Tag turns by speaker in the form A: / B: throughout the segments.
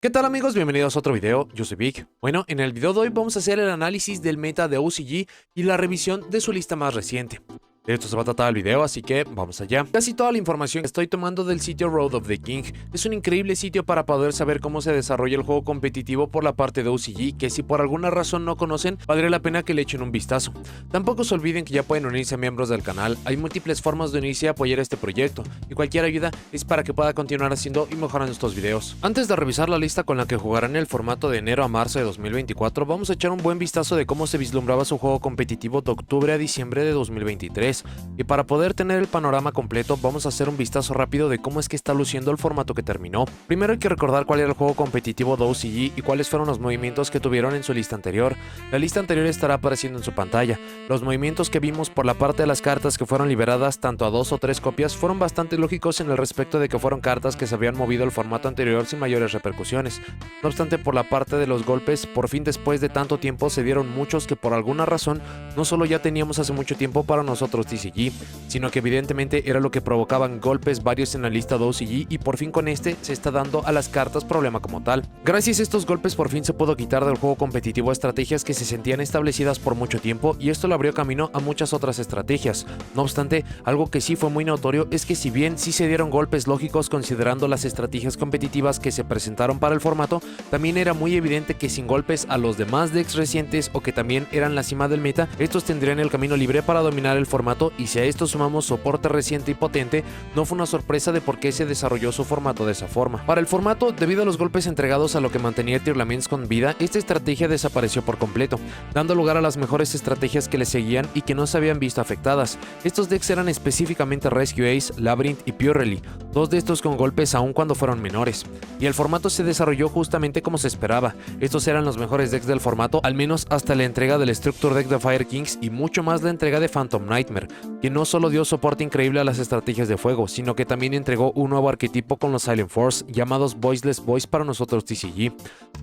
A: ¿Qué tal amigos? Bienvenidos a otro video, yo soy Vic. Bueno, en el video de hoy vamos a hacer el análisis del meta de OCG y la revisión de su lista más reciente. De esto se va a tratar el video, así que vamos allá. Casi toda la información que estoy tomando del sitio Road of the King. Es un increíble sitio para poder saber cómo se desarrolla el juego competitivo por la parte de OCG, que si por alguna razón no conocen, valdría la pena que le echen un vistazo. Tampoco se olviden que ya pueden unirse a miembros del canal, hay múltiples formas de unirse y apoyar este proyecto, y cualquier ayuda es para que pueda continuar haciendo y mejorando estos videos. Antes de revisar la lista con la que jugarán el formato de enero a marzo de 2024, vamos a echar un buen vistazo de cómo se vislumbraba su juego competitivo de octubre a diciembre de 2023. Y para poder tener el panorama completo, vamos a hacer un vistazo rápido de cómo es que está luciendo el formato que terminó. Primero hay que recordar cuál era el juego competitivo de OCG y cuáles fueron los movimientos que tuvieron en su lista anterior. La lista anterior estará apareciendo en su pantalla. Los movimientos que vimos por la parte de las cartas que fueron liberadas tanto a 2 o 3 copias fueron bastante lógicos en el respecto de que fueron cartas que se habían movido el formato anterior sin mayores repercusiones. No obstante, por la parte de los golpes, por fin después de tanto tiempo se dieron muchos que por alguna razón no solo ya teníamos hace mucho tiempo para nosotros TCG, sino que evidentemente era lo que provocaban golpes varios en la lista de OCG y por fin con este se está dando a las cartas problema como tal. Gracias a estos golpes por fin se pudo quitar del juego competitivo estrategias que se sentían establecidas por mucho tiempo y esto le abrió camino a muchas otras estrategias. No obstante, algo que sí fue muy notorio es que si bien sí se dieron golpes lógicos considerando las estrategias competitivas que se presentaron para el formato, también era muy evidente que sin golpes a los demás decks recientes o que también eran la cima del meta, estos tendrían el camino libre para dominar el formato, y si a esto sumamos soporte reciente y potente, no fue una sorpresa de por qué se desarrolló su formato de esa forma. Para el formato, debido a los golpes entregados a lo que mantenía Tier Laments con vida, esta estrategia desapareció por completo, dando lugar a las mejores estrategias que le seguían y que no se habían visto afectadas. Estos decks eran específicamente Rescue Ace, Labyrinth y Purely, dos de estos con golpes aún cuando fueron menores. Y el formato se desarrolló justamente como se esperaba. Estos eran los mejores decks del formato, al menos hasta la entrega del Structure Deck de Fire Kings y mucho más la entrega de Phantom Nightmare, que no solo dio soporte increíble a las estrategias de fuego, sino que también entregó un nuevo arquetipo con los Silent Force, llamados Voiceless Boys para nosotros TCG.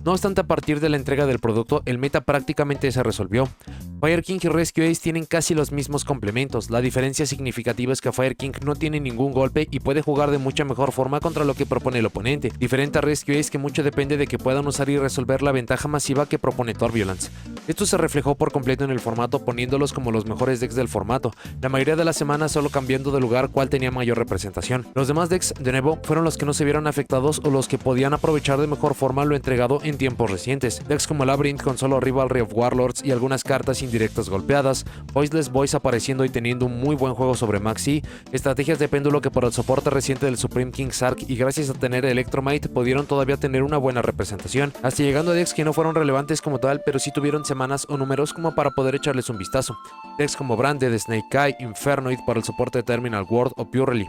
A: No obstante, a partir de la entrega del producto, el meta prácticamente se resolvió. Fire King y Rescue Ace tienen casi los mismos complementos, la diferencia significativa es que Fire King no tiene ningún golpe y puede jugar de mucha mejor forma contra lo que propone el oponente, diferente a Rescue Ace que mucho depende de que puedan usar y resolver la ventaja masiva que propone Turbulence. Esto se reflejó por completo en el formato, poniéndolos como los mejores decks del formato, la mayoría de la semana solo cambiando de lugar cuál tenía mayor representación. Los demás decks, de nuevo, fueron los que no se vieron afectados o los que podían aprovechar de mejor forma lo entregado en tiempos recientes. Decks como Labyrinth con solo Rivalry of Warlords y algunas cartas indirectas golpeadas, Voiceless Boys apareciendo y teniendo un muy buen juego sobre Maxi, estrategias de péndulo que por el soporte reciente del Supreme King Sark y gracias a tener Electromite pudieron todavía tener una buena representación, hasta llegando a decks que no fueron relevantes como tal, pero sí tuvieron semanas o números como para poder echarles un vistazo. Decks como Branded, Snake Eye, Infernoid para el soporte de Terminal Ward o Purely.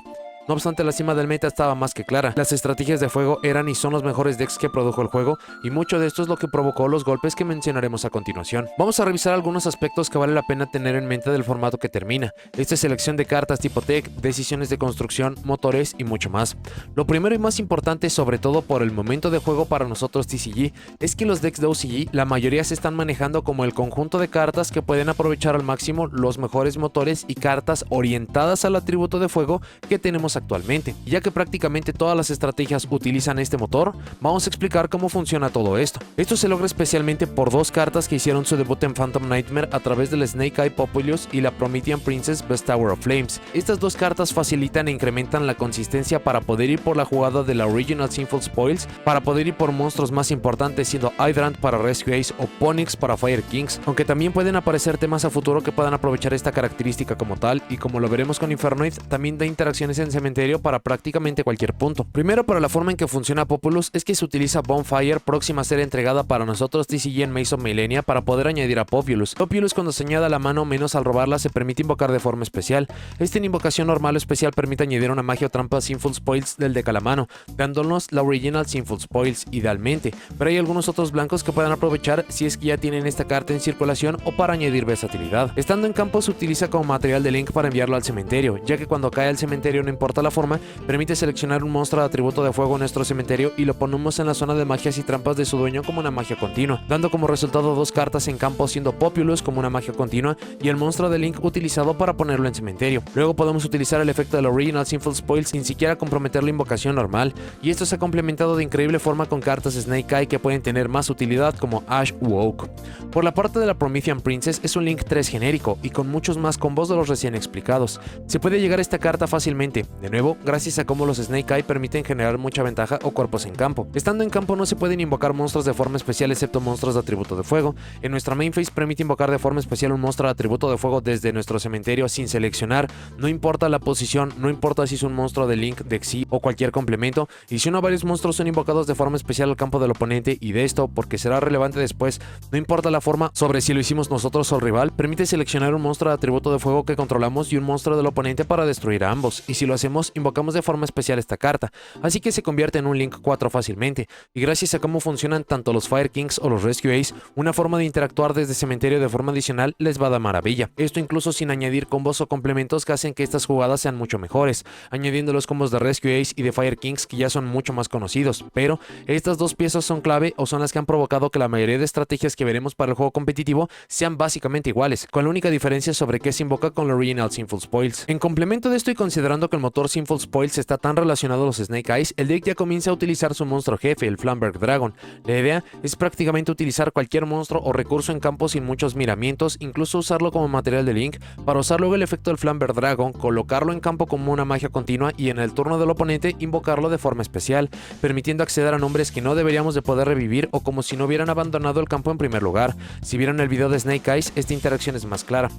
A: No obstante, la cima del meta estaba más que clara. Las estrategias de fuego eran y son los mejores decks que produjo el juego, y mucho de esto es lo que provocó los golpes que mencionaremos a continuación. Vamos a revisar algunos aspectos que vale la pena tener en mente del formato que termina. Esta es selección de cartas tipo tech, decisiones de construcción, motores y mucho más. Lo primero y más importante, sobre todo por el momento de juego para nosotros TCG, es que los decks de OCG, la mayoría se están manejando como el conjunto de cartas que pueden aprovechar al máximo los mejores motores y cartas orientadas al atributo de fuego que tenemos actualmente. Y ya que prácticamente todas las estrategias utilizan este motor, vamos a explicar cómo funciona todo esto. Esto se logra especialmente por dos cartas que hicieron su debut en Phantom Nightmare a través del Snake Eye Populous y la Promethean Princess Best Tower of Flames. Estas dos cartas facilitan e incrementan la consistencia para poder ir por la jugada de la Original Sinful Spoils, para poder ir por monstruos más importantes siendo Hydrant para Rescue Ace o Ponyx para Fire Kings, aunque también pueden aparecer temas a futuro que puedan aprovechar esta característica como tal, y como lo veremos con Infernoid, también da interacciones en cementerio para prácticamente cualquier punto. Primero, para la forma en que funciona Populous es que se utiliza Bonfire, próxima a ser entregada para nosotros TCG en Maze of Millennia, para poder añadir a Populous. Populous, cuando se añada a la mano menos al robarla, se permite invocar de forma especial. Esta invocación normal o especial permite añadir una magia o trampa Sinful Spoils del deck a la mano, dándonos la Original Sinful Spoils idealmente, pero hay algunos otros blancos que puedan aprovechar si es que ya tienen esta carta en circulación o para añadir versatilidad. Estando en campo se utiliza como material de link para enviarlo al cementerio, ya que cuando cae al cementerio no importa importa la forma, permite seleccionar un monstruo de atributo de fuego en nuestro cementerio y lo ponemos en la zona de magias y trampas de su dueño como una magia continua, dando como resultado dos cartas en campo, siendo Populus como una magia continua y el monstruo de Link utilizado para ponerlo en cementerio. Luego podemos utilizar el efecto del Original Sinful Spoil sin siquiera comprometer la invocación normal, y esto se ha complementado de increíble forma con cartas Snake Eye que pueden tener más utilidad como Ash u Oak. Por la parte de la Promethean Princess es un Link 3 genérico y con muchos más combos de los recién explicados. Se puede llegar a esta carta fácilmente, de nuevo gracias a cómo los Snake Eye permiten generar mucha ventaja o cuerpos en campo. Estando en campo no se pueden invocar monstruos de forma especial excepto monstruos de atributo de fuego. En nuestra main phase permite invocar de forma especial un monstruo de atributo de fuego desde nuestro cementerio sin seleccionar, no importa la posición, no importa si es un monstruo de Link, de Xyz o cualquier complemento, y si uno o varios monstruos son invocados de forma especial al campo del oponente, y de esto, porque será relevante después, no importa la forma sobre si lo hicimos nosotros o el rival, permite seleccionar un monstruo de atributo de fuego que controlamos y un monstruo del oponente para destruir a ambos, y si lo hacemos, invocamos de forma especial esta carta, así que se convierte en un Link 4 fácilmente, y gracias a cómo funcionan tanto los Fire Kings o los Rescue Ace, una forma de interactuar desde cementerio de forma adicional les va a dar maravilla, esto incluso sin añadir combos o complementos que hacen que estas jugadas sean mucho mejores, añadiendo los combos de Rescue Ace y de Fire Kings que ya son mucho más conocidos, pero estas dos piezas son clave o son las que han provocado que la mayoría de estrategias que veremos para el juego competitivo sean básicamente iguales, con la única diferencia sobre qué se invoca con el Original Sinful Spoils. En complemento de esto y considerando que el motor Sinful Spoils está tan relacionado a los Snake Eyes, el deck ya comienza a utilizar su monstruo jefe, el Flamberg Dragon. La idea es prácticamente utilizar cualquier monstruo o recurso en campo sin muchos miramientos, incluso usarlo como material de Link, para usar luego el efecto del Flamberg Dragon, colocarlo en campo como una magia continua y en el turno del oponente invocarlo de forma especial, permitiendo acceder a nombres que no deberíamos de poder revivir o como si no hubieran abandonado el campo en primer lugar. Si vieron el video de Snake Eyes, esta interacción es más clara.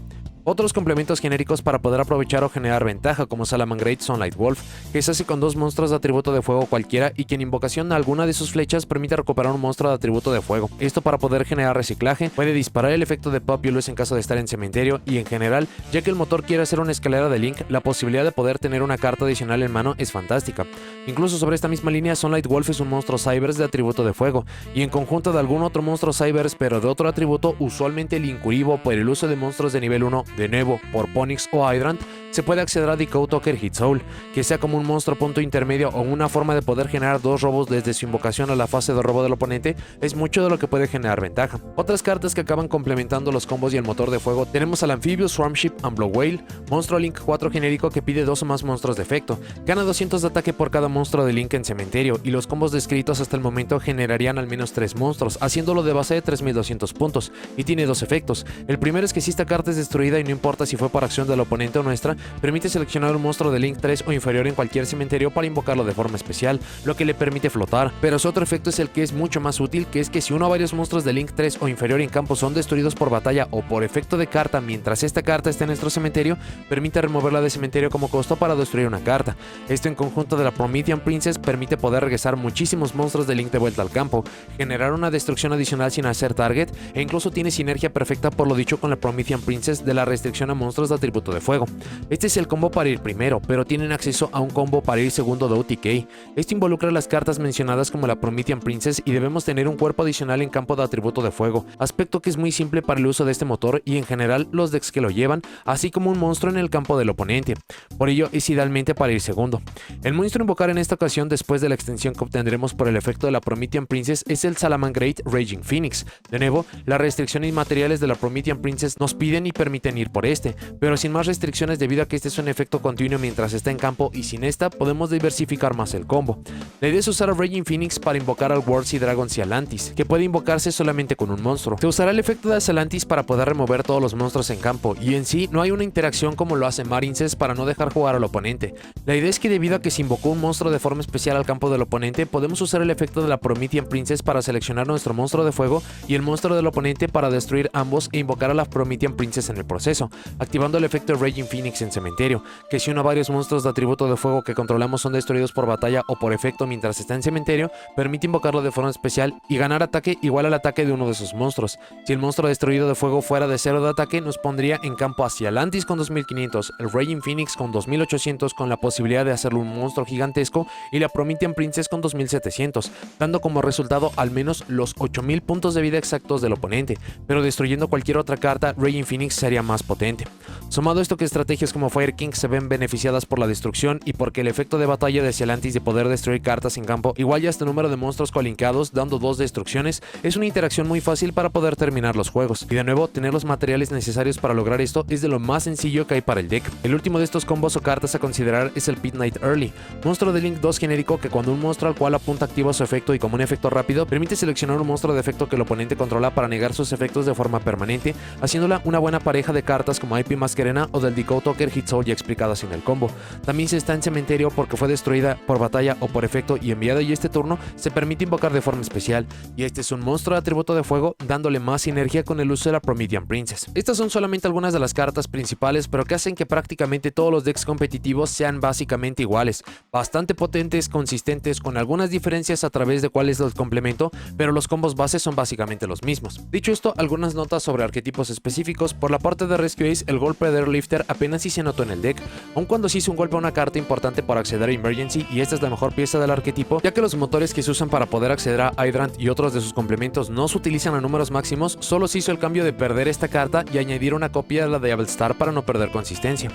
A: Otros complementos genéricos para poder aprovechar o generar ventaja como Salamangreat Sunlight Wolf, que se hace con dos monstruos de atributo de fuego cualquiera y que en invocación a alguna de sus flechas permite recuperar un monstruo de atributo de fuego. Esto para poder generar reciclaje, puede disparar el efecto de Populus en caso de estar en cementerio y en general, ya que el motor quiere hacer una escalera de Link, la posibilidad de poder tener una carta adicional en mano es fantástica. Incluso sobre esta misma línea, Sunlight Wolf es un monstruo Cybers de atributo de fuego y en conjunto de algún otro monstruo Cybers pero de otro atributo, usualmente el Incuribo por el uso de monstruos de nivel 1 de nuevo por Ponyx o Hydrant, se puede acceder a Decode Talker Hit Soul, que sea como un monstruo punto intermedio o una forma de poder generar dos robos desde su invocación a la fase de robo del oponente, es mucho de lo que puede generar ventaja. Otras cartas que acaban complementando los combos y el motor de fuego, tenemos al Amphibious Swarmship and Blow Whale, monstruo Link 4 genérico que pide 2 o más monstruos de efecto, gana 200 de ataque por cada monstruo de Link en cementerio, y los combos descritos hasta el momento generarían al menos 3 monstruos, haciéndolo de base de 3200 puntos, y tiene 2 efectos. El primero es que si esta carta es destruida y no importa si fue por acción del oponente o nuestra, permite seleccionar un monstruo de Link 3 o inferior en cualquier cementerio para invocarlo de forma especial, lo que le permite flotar. Pero su otro efecto es el que es mucho más útil, que es que si uno o varios monstruos de Link 3 o inferior en campo son destruidos por batalla o por efecto de carta mientras esta carta esté en nuestro cementerio, permite removerla de cementerio como costo para destruir una carta. Esto en conjunto de la Promethean Princess permite poder regresar muchísimos monstruos de Link de vuelta al campo, generar una destrucción adicional sin hacer target, e incluso tiene sinergia perfecta por lo dicho con la Promethean Princess de la restricción a monstruos de atributo de fuego. Este es el combo para ir primero, pero tienen acceso a un combo para ir segundo de OTK. Esto involucra las cartas mencionadas como la Promethean Princess y debemos tener un cuerpo adicional en campo de atributo de fuego, aspecto que es muy simple para el uso de este motor y en general los decks que lo llevan, así como un monstruo en el campo del oponente. Por ello es idealmente para ir segundo. El monstruo a invocar en esta ocasión después de la extensión que obtendremos por el efecto de la Promethean Princess es el Salamangreat Raging Phoenix. De nuevo, las restricciones materiales de la Promethean Princess nos piden y permiten ir por este, pero sin más restricciones debido a que este es un efecto continuo mientras está en campo y sin esta podemos diversificar más el combo. La idea es usar a Raging Phoenix para invocar al Worlds y Dragons y Atlantis, que puede invocarse solamente con un monstruo. Se usará el efecto de Atlantis para poder remover todos los monstruos en campo y en sí no hay una interacción como lo hace Marincess para no dejar jugar al oponente. La idea es que debido a que se invocó un monstruo de forma especial al campo del oponente, podemos usar el efecto de la Promethean Princess para seleccionar nuestro monstruo de fuego y el monstruo del oponente para destruir ambos e invocar a la Promethean Princess en el proceso, activando el efecto de Raging Phoenix en cementerio, que si uno o varios monstruos de atributo de fuego que controlamos son destruidos por batalla o por efecto mientras está en cementerio, permite invocarlo de forma especial y ganar ataque igual al ataque de uno de sus monstruos. Si el monstruo destruido de fuego fuera de 0 de ataque, nos pondría en campo hacia Atlantis con 2500, el Raging Phoenix con 2800 con la posibilidad de hacerlo un monstruo gigantesco y la Promethean Princess con 2700, dando como resultado al menos los 8000 puntos de vida exactos del oponente, pero destruyendo cualquier otra carta, Raging Phoenix sería más potente. Sumado a esto que estrategias como como Fire King se ven beneficiadas por la destrucción y porque el efecto de batalla de Celantis de poder destruir cartas en campo, igual ya este número de monstruos colinkados dando 2 destrucciones, es una interacción muy fácil para poder terminar los juegos. Y de nuevo, tener los materiales necesarios para lograr esto es de lo más sencillo que hay para el deck. El último de estos combos o cartas a considerar es el Pit Knight Early, monstruo de Link 2 genérico que cuando un monstruo al cual apunta activa su efecto y como un efecto rápido, permite seleccionar un monstruo de efecto que el oponente controla para negar sus efectos de forma permanente, haciéndola una buena pareja de cartas como IP Masquerena o del Decode Talker Hit Soul ya explicadas en el combo. También se está en cementerio porque fue destruida por batalla o por efecto y enviada, y este turno se permite invocar de forma especial, y este es un monstruo de atributo de fuego dándole más sinergia con el uso de la Promethean Princess. Estas son solamente algunas de las cartas principales, pero que hacen que prácticamente todos los decks competitivos sean básicamente iguales, bastante potentes, consistentes, con algunas diferencias a través de cuál es el complemento, pero los combos base son básicamente los mismos. Dicho esto, algunas notas sobre arquetipos específicos. Por la parte de Rescue Ace, el golpe de Airlifter apenas sí se notó en el deck, aun cuando sí hizo un golpe a una carta importante para acceder a Emergency, y esta es la mejor pieza del arquetipo, ya que los motores que se usan para poder acceder a Hydrant y otros de sus complementos no se utilizan a números máximos, solo se hizo el cambio de perder esta carta y añadir una copia de la de Star para no perder consistencia.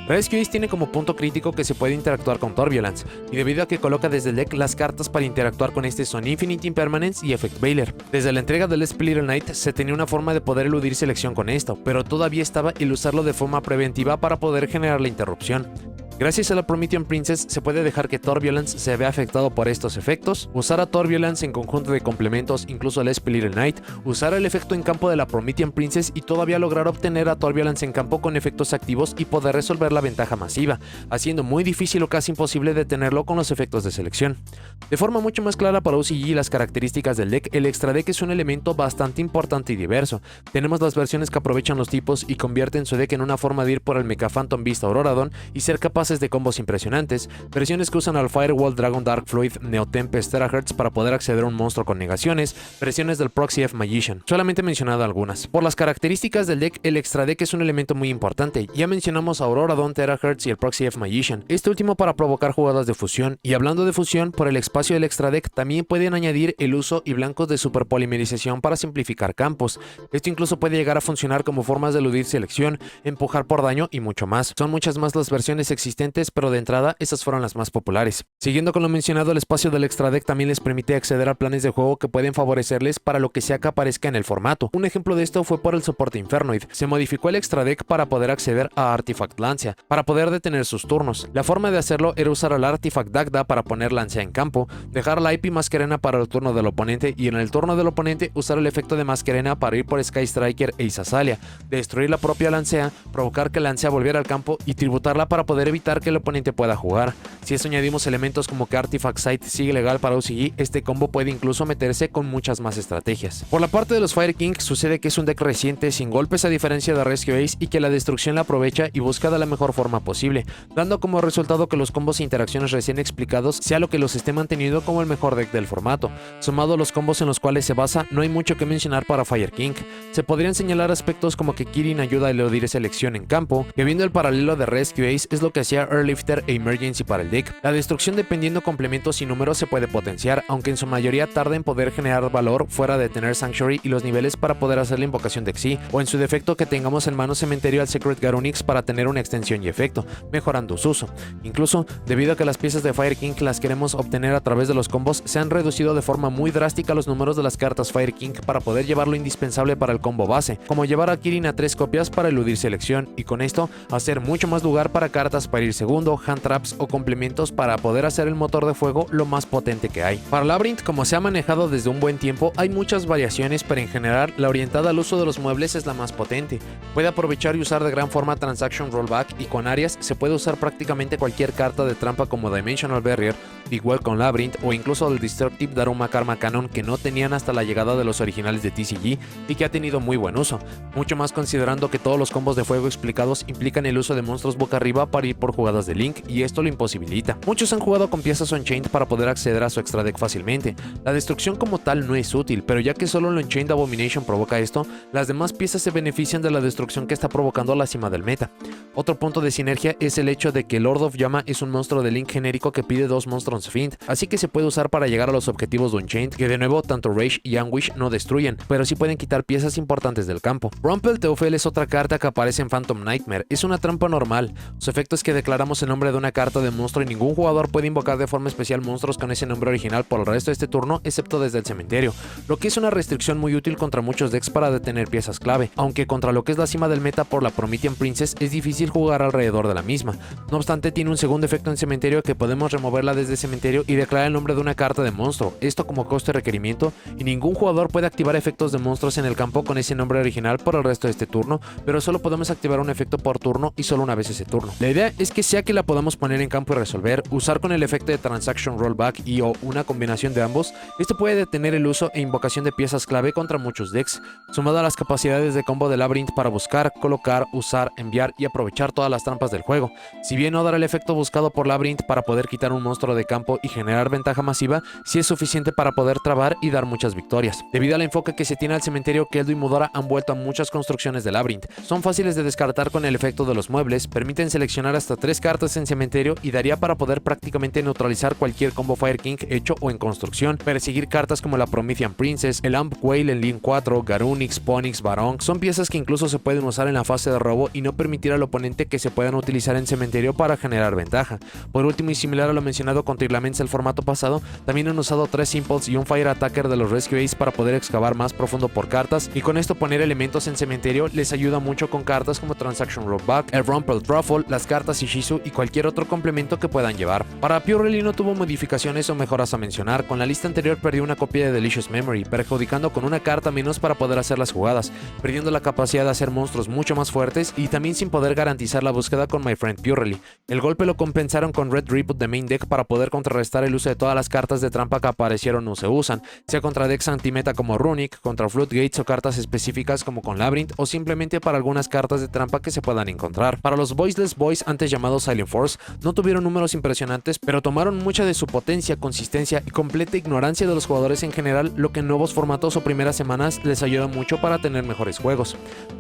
A: Rescue Ace tiene como punto crítico que se puede interactuar con Torbulence, y debido a que coloca desde el deck las cartas para interactuar con este son Infinite Impermanence y Effect Veiler. Desde la entrega del Split Knight se tenía una forma de poder eludir selección con esto, pero todavía estaba el usarlo de forma preventiva para poder generar la interrupción. Gracias a la Promethean Princess se puede dejar que Torbulence se vea afectado por estos efectos, usar a Torbulence en conjunto de complementos, incluso el Split Knight, usar el efecto en campo de la Promethean Princess y todavía lograr obtener a Torbulence en campo con efectos activos y poder resolver la ventaja masiva, haciendo muy difícil o casi imposible detenerlo con los efectos de selección. De forma mucho más clara para OCG y las características del deck, el extra deck es un elemento bastante importante y diverso. Tenemos las versiones que aprovechan los tipos y convierten su deck en una forma de ir por el Mecha Phantom Beast Auroradon y ser capaces de combos impresionantes, versiones que usan al Firewall Dragon Dark Fluid Neo Tempest Terahertz para poder acceder a un monstruo con negaciones, versiones del Proxy F Magician, solamente he mencionado algunas. Por las características del deck, el extra deck es un elemento muy importante, ya mencionamos a Auroradon Terahertz y el Proxy F Magician, este último para provocar jugadas de fusión, y hablando de fusión, por el espacio del extra deck también pueden añadir el uso y blancos de superpolimerización para simplificar campos. Esto incluso puede llegar a funcionar como formas de eludir selección, empujar por daño y mucho más. Son muchas más las versiones existentes, pero de entrada esas fueron las más populares. Siguiendo con lo mencionado, el espacio del extra deck también les permite acceder a planes de juego que pueden favorecerles para lo que sea que aparezca en el formato. Un ejemplo de esto fue por el soporte Infernoid. Se modificó el extra deck para poder acceder a Artifact Lancia, para poder detener sus turnos. La forma de hacerlo era usar al Artifact Dagda para poner Lancia en campo, dejar la IP Masquerena para el turno del oponente y en el turno del oponente usar el efecto de Masquerena para ir por Sky Striker e Isasalia, destruir la propia Lancea, provocar que Lancea volviera al campo y tributarla para poder evitar que el oponente pueda jugar. Si a eso añadimos elementos como que Artifact Sight sigue legal para OCG, este combo puede incluso meterse con muchas más estrategias. Por la parte de los Fire King, sucede que es un deck reciente, sin golpes a diferencia de Rescue Ace, y que la destrucción la aprovecha y busca de la mejor forma posible, dando como resultado que los combos e interacciones recién explicados sea lo que los esté manteniendo como el mejor deck del formato. Sumado a los combos en los cuales se basa, no hay mucho que mencionar para Fire King. Se podrían señalar aspectos como que Kirin ayuda a eludir selección en campo, que viendo el paralelo de Rescue Ace es lo que hacía Airlifter e Emergency para el deck. La destrucción dependiendo complementos y números se puede potenciar, aunque en su mayoría tarda en poder generar valor fuera de tener Sanctuary y los niveles para poder hacer la invocación de Xyz, o en su defecto que tengamos en mano cementerio al Secret Garunix para tener una extensión y efecto, mejorando su uso. Incluso, debido a que las piezas de Fire King las queremos obtener a través de los combos, se han reducido de forma muy drástica los números de las cartas Fire King para poder llevar lo indispensable para el combo base, como llevar a Kirin a 3 copias para eludir selección, y con esto hacer mucho más lugar para cartas para ir segundo, hand traps o complementos para poder hacer el motor de fuego lo más potente que hay. Para Labyrinth, como se ha manejado desde un buen tiempo, hay muchas variaciones, pero en general la orientada al uso de los muebles es la más potente. Puede aprovechar y usar de gran forma Transaction Rollback, y con Arias se puede usar prácticamente cualquier carta de trampa como Dimensional Barrier, igual con Labyrinth, o incluso el Destructive Daruma Karma Cannon que no tenían hasta la llegada de los originales de TCG y que ha tenido muy buen uso, mucho más considerando que todos los combos de fuego explicados implican el uso de monstruos boca arriba para ir por jugadas de Link y esto lo imposibilita. Muchos han jugado con piezas on-chain para poder acceder a su extra deck fácilmente. La destrucción como tal no es útil, pero ya que solo el on-chain Abomination provoca esto, las demás piezas se benefician de la destrucción que está provocando la cima del meta. Otro punto de sinergia es el hecho de que Lord of Llama es un monstruo de Link genérico que pide 2 Monstrons of Int, así que se puede usar para llegar a los objetivos de on-chain, que de nuevo tanto Rage y Anguish no destruyen, pero sí pueden quitar piezas importantes del campo. Rumpel Teufel es otra carta que aparece en Phantom Nightmare, es una trampa normal. Su efecto es que declaramos el nombre de una carta de monstruo y ningún jugador puede invocar de forma especial monstruos con ese nombre original por el resto de este turno, excepto desde el cementerio, lo que es una restricción muy útil contra muchos decks para detener piezas clave, aunque contra lo que es la cima del meta por la Promethean Princess es difícil jugar alrededor de la misma. No obstante, tiene un segundo efecto en cementerio que podemos removerla desde cementerio y declarar el nombre de una carta de monstruo, esto como coste de requerimiento, y ningún jugador puede activar efectos de monstruos en el campo con ese nombre original por el resto de este turno, pero solo podemos activar un efecto por turno y solo una vez ese turno. La idea es que sea que la podamos poner en campo y resolver, usar con el efecto de Transaction Rollback y o una combinación de ambos, esto puede detener el uso e invocación de piezas clave contra muchos decks, sumado a las capacidades de combo de Labyrinth para buscar, colocar, usar, enviar y aprovechar todas las trampas del juego. Si bien no dará el efecto buscado por Labyrinth para poder quitar un monstruo de campo y generar ventaja masiva, sí es suficiente para poder trabar y dar muchas victorias. Debido al enfoque que se tiene al cementerio, Keldo y Mudora han vuelto a muchas construcciones de Labyrinth. Son fáciles de descartar con el efecto de los muebles, permiten seleccionar hasta 3 cartas en cementerio y daría para poder prácticamente neutralizar cualquier combo Fire King hecho o en construcción, perseguir cartas como la Promethean Princess, el Amp Whale en Link 4, Garunix, Ponix, Baron, son piezas que incluso se pueden usar en la fase de robo y no permitir al oponente que se puedan utilizar en cementerio para generar ventaja. Por último y similar a lo mencionado con Tirlaments el formato pasado, también han usado 3 Impulse y un Fire Attacker de los Rescue Ace para poder excavar más profundo por cartas y con esto poner elementos en cementerio les ayuda mucho con cartas como Transaction Rollback, el Rumpel Truffle, las cartas Ishizu y cualquier otro complemento que puedan llevar. Para Pure Rally no tuvo modificaciones o mejoras a mencionar, con la lista anterior perdió una copia de Delicious Memory, perjudicando con una carta menos para poder hacer las jugadas, perdiendo la capacidad de hacer monstruos mucho más fuertes y también sin poder garantizar la búsqueda con My Friend Pure Rally. El golpe lo compensaron con Red Reboot de main deck para poder contrarrestar el uso de todas las cartas de trampa que aparecieron o se usan, sea contra decks antimeta como Runic, contra Floodgates o cartas específicas como con Labyrinth o simplemente para algunas cartas de trampa que se puedan encontrar. Para los Voiceless Boys antes llamados Silent Force, no tuvieron números impresionantes, pero tomaron mucha de su potencia, consistencia y completa ignorancia de los jugadores en general, lo que en nuevos formatos o primeras semanas les ayuda mucho para tener mejores juegos.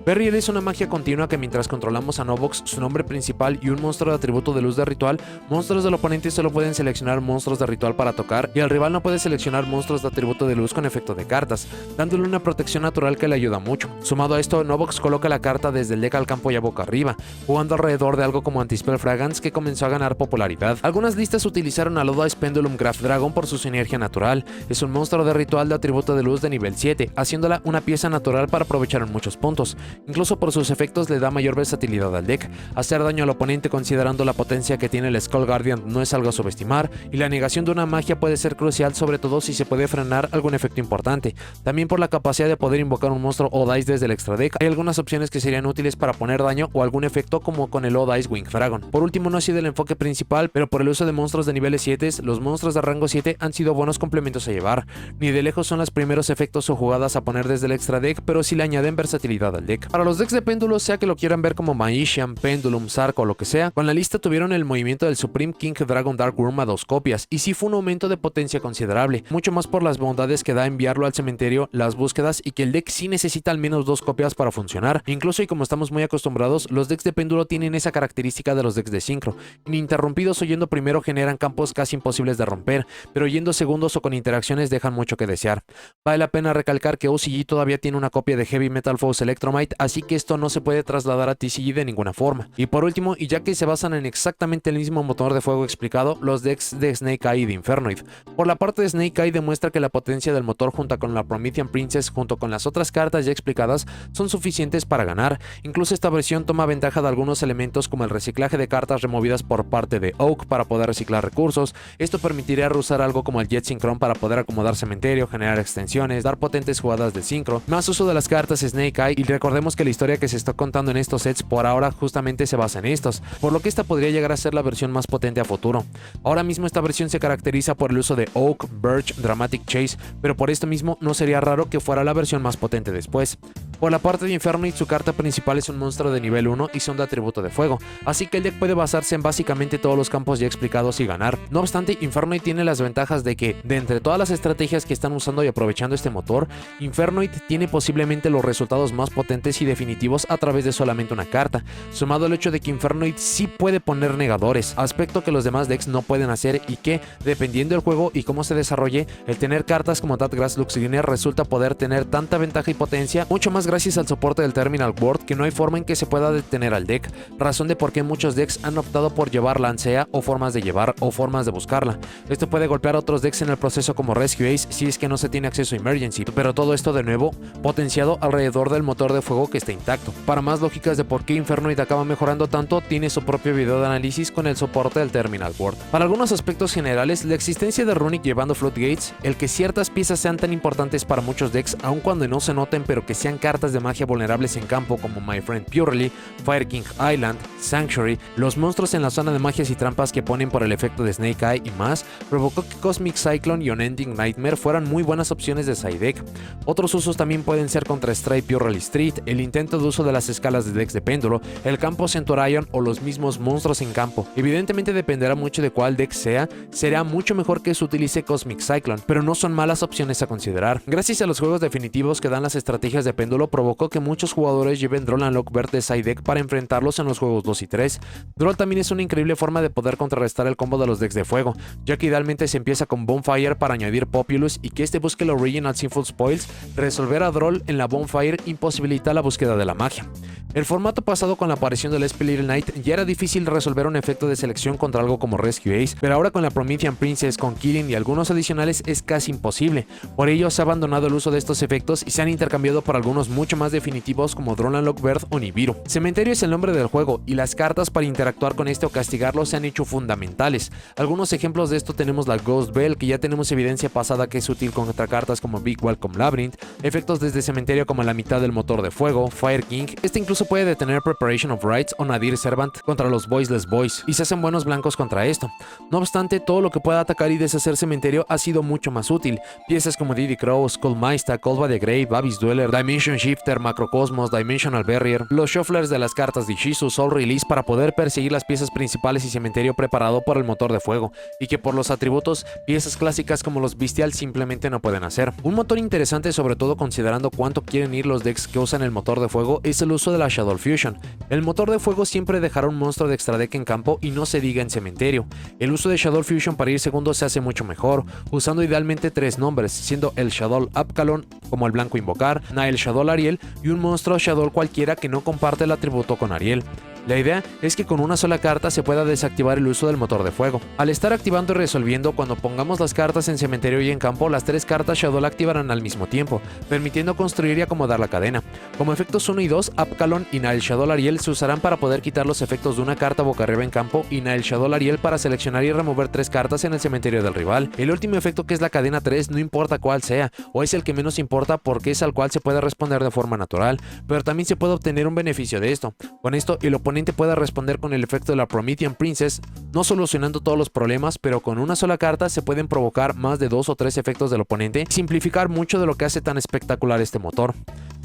A: Burial es una magia continua que mientras controlamos a Nobox, su nombre principal y un monstruo de atributo de luz de ritual, monstruos del oponente solo pueden seleccionar monstruos de ritual para tocar y el rival no puede seleccionar monstruos de atributo de luz con efecto de cartas, dándole una protección natural que le ayuda mucho. Sumado a esto, Nobox coloca la carta desde el deck al campo y a boca arriba, jugando alrededor de algo como Anti-Spell Fragrance que comenzó a ganar popularidad. Algunas listas utilizaron a Loda Pendulum Graph Dragon por su sinergia natural, es un monstruo de ritual de atributo de luz de nivel 7, haciéndola una pieza natural para aprovechar en muchos puntos. Incluso por sus efectos le da mayor versatilidad al deck, hacer daño al oponente considerando la potencia que tiene el Skull Guardian no es algo a subestimar, y la negación de una magia puede ser crucial sobre todo si se puede frenar algún efecto importante. También por la capacidad de poder invocar un monstruo o dice desde el extra deck, hay algunas opciones que serían útiles para poner daño o algún efecto como con el O-Dice Wing Dragon. Por último, no ha sido el enfoque principal, pero por el uso de monstruos de niveles 7, los monstruos de rango 7 han sido buenos complementos a llevar. Ni de lejos son los primeros efectos o jugadas a poner desde el extra deck, pero sí le añaden versatilidad al deck. Para los decks de péndulos, sea que lo quieran ver como Magician, Pendulum, Sark o lo que sea, con la lista tuvieron el movimiento del Supreme King Dragon Dark Worm a 2 copias, y sí fue un aumento de potencia considerable, mucho más por las bondades que da enviarlo al cementerio, las búsquedas y que el deck sí necesita al menos 2 copias para funcionar. Incluso y como estamos muy acostumbrados, los decks de péndulo tienen esa característica de los decks de sincro. Ininterrumpidos o yendo primero generan campos casi imposibles de romper, pero yendo segundos o con interacciones dejan mucho que desear. Vale la pena recalcar que OCG todavía tiene una copia de Heavy Metal Foes Electromite, así que esto no se puede trasladar a TCG de ninguna forma. Y por último, y ya que se basan en exactamente el mismo motor de fuego explicado, los decks de Snake Eye y de Infernoid. Por la parte de Snake Eye demuestra que la potencia del motor junto con la Promethean Princess junto con las otras cartas ya explicadas son suficientes para ganar. Incluso esta versión toma ventaja de algunos elementos como el reciclaje de cartas removidas por parte de Oak para poder reciclar recursos. Esto permitiría usar algo como el Jet Synchron para poder acomodar cementerio, generar extensiones, dar potentes jugadas de sincro, más uso de las cartas Snake Eye, y recordemos que la historia que se está contando en estos sets por ahora justamente se basa en estos, por lo que esta podría llegar a ser la versión más potente a futuro. Ahora mismo esta versión se caracteriza por el uso de Oak, Birch, Dramatic Chase, pero por esto mismo no sería raro que fuera la versión más potente después. Por la parte de Infernoid, su carta principal es un monstruo de nivel 1 y son de atributo de fuego, así que el deck puede basarse en básicamente todos los campos ya explicados y ganar. No obstante, Infernoid tiene las ventajas de que, de entre todas las estrategias que están usando y aprovechando este motor, Infernoid tiene posiblemente los resultados más potentes y definitivos a través de solamente una carta, sumado al hecho de que Infernoid sí puede poner negadores, aspecto que los demás decks no pueden hacer y que, dependiendo del juego y cómo se desarrolle, el tener cartas como That Grass Luxgreener resulta poder tener tanta ventaja y potencia, mucho más gracias al soporte del Terminal Ward, que no hay forma en que se pueda detener al deck, razón de por qué muchos decks han optado por llevar la Ansea o formas de llevar o formas de buscarla. Esto puede golpear a otros decks en el proceso como Rescue Ace si es que no se tiene acceso a Emergency, pero todo esto de nuevo potenciado alrededor del motor de fuego que está intacto. Para más lógicas de por qué Infernoid acaba mejorando tanto, tiene su propio video de análisis con el soporte del Terminal Ward. Para algunos aspectos generales, la existencia de Runic llevando Floodgates, el que ciertas piezas sean tan importantes para muchos decks aun cuando no se noten pero que sean cartas de magia vulnerables en campo como My Friend Purely, Fire King Island, Sanctuary, los monstruos en la zona de magias y trampas que ponen por el efecto de Snake Eye y más, provocó que Cosmic Cyclone y Unending Nightmare fueran muy buenas opciones de side deck. Otros usos también pueden ser contra Stray Purely Street, el intento de uso de las escalas de decks de péndulo, el campo Centurion o los mismos monstruos en campo. Evidentemente dependerá mucho de cuál deck sea, será mucho mejor que se utilice Cosmic Cyclone, pero no son malas opciones a considerar. Gracias a los juegos definitivos que dan las estrategias de péndulo, provocó que muchos jugadores lleven Droll and Lockbird de side deck para enfrentarlos en los juegos 2 y 3. Droll también es una increíble forma de poder contrarrestar el combo de los decks de fuego, ya que idealmente se empieza con Bonfire para añadir Populous y que este busque el Original Sinful Spoils. Resolver a Droll en la Bonfire imposibilita la búsqueda de la magia. El formato pasado con la aparición del SP Little Knight ya era difícil resolver un efecto de selección contra algo como Rescue Ace, pero ahora con la Promethean Princess, con Kirin y algunos adicionales es casi imposible. Por ello se ha abandonado el uso de estos efectos y se han intercambiado por algunos mucho más definitivos como Droll and Lockbird o Nibiru. Cementerio es el nombre del juego y las cartas para interactuar con este o castigarlo se han hecho fundamentales. Algunos ejemplos de esto tenemos la Ghost Bell, que ya tenemos evidencia pasada que es útil contra cartas como Big Welcome Labyrinth, efectos desde Cementerio como la mitad del motor de fuego, Fire King, este incluso puede detener Preparation of Rites o Nadir Servant contra los Voiceless Boys, y se hacen buenos blancos contra esto. No obstante, todo lo que pueda atacar y deshacer Cementerio ha sido mucho más útil. Piezas como Diddy Crow, Skullmaster, Kolva the Grave, Abyss Dweller, Dimension Shifter, Macrocosmos, Dimensional Barrier, los shufflers de las cartas de Ishizu, Soul Release para poder perseguir las piezas principales y Cementerio preparado por el motor de fuego, y que por los atributos, piezas clásicas como los Bestial simplemente no pueden hacer. Un motor interesante, sobre todo considerando cuánto quieren ir los decks que usan el motor de fuego, es el uso de la Shadow Fusion. El motor de fuego siempre dejará un monstruo de extra deck en campo y no se diga en Cementerio. El uso de Shadow Fusion para ir segundo se hace mucho mejor, usando idealmente 3 nombres, siendo el Shadow Abkalon como el blanco invocar, Nael Shadow Ariel y un monstruo Shadow cualquiera que no comparte el atributo con Ariel. La idea es que con una sola carta se pueda desactivar el uso del motor de fuego. Al estar activando y resolviendo, cuando pongamos las cartas en Cementerio y en campo, las 3 cartas Shadow activarán al mismo tiempo, permitiendo construir y acomodar la cadena. Como efectos 1 y 2, Abkalon y Nael Shadow Ariel se usarán para poder quitar los efectos de una carta boca arriba en campo y Nael Shadow Ariel para seleccionar y remover 3 cartas en el Cementerio del rival. El último efecto, que es la cadena 3, no importa cuál sea, o es el que menos importa porque es al cual se puede responder de forma natural, pero también se puede obtener un beneficio de esto. Con esto, el oponente puede responder con el efecto de la Promethean Princess, no solucionando todos los problemas, pero con una sola carta se pueden provocar más de 2 o 3 efectos del oponente, simplificar mucho de lo que hace tan espectacular este motor.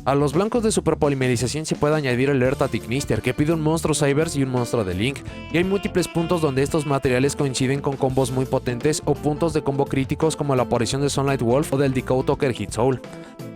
A: A los blancos de superpolimerización se puede añadir el Ertatic Ignister, que pide un monstruo Cybers y un monstruo de Link, y hay múltiples puntos donde estos materiales coinciden con combos muy potentes o puntos de combo críticos como la aparición de Sunlight Wolf o del Decode Talker Hit Soul.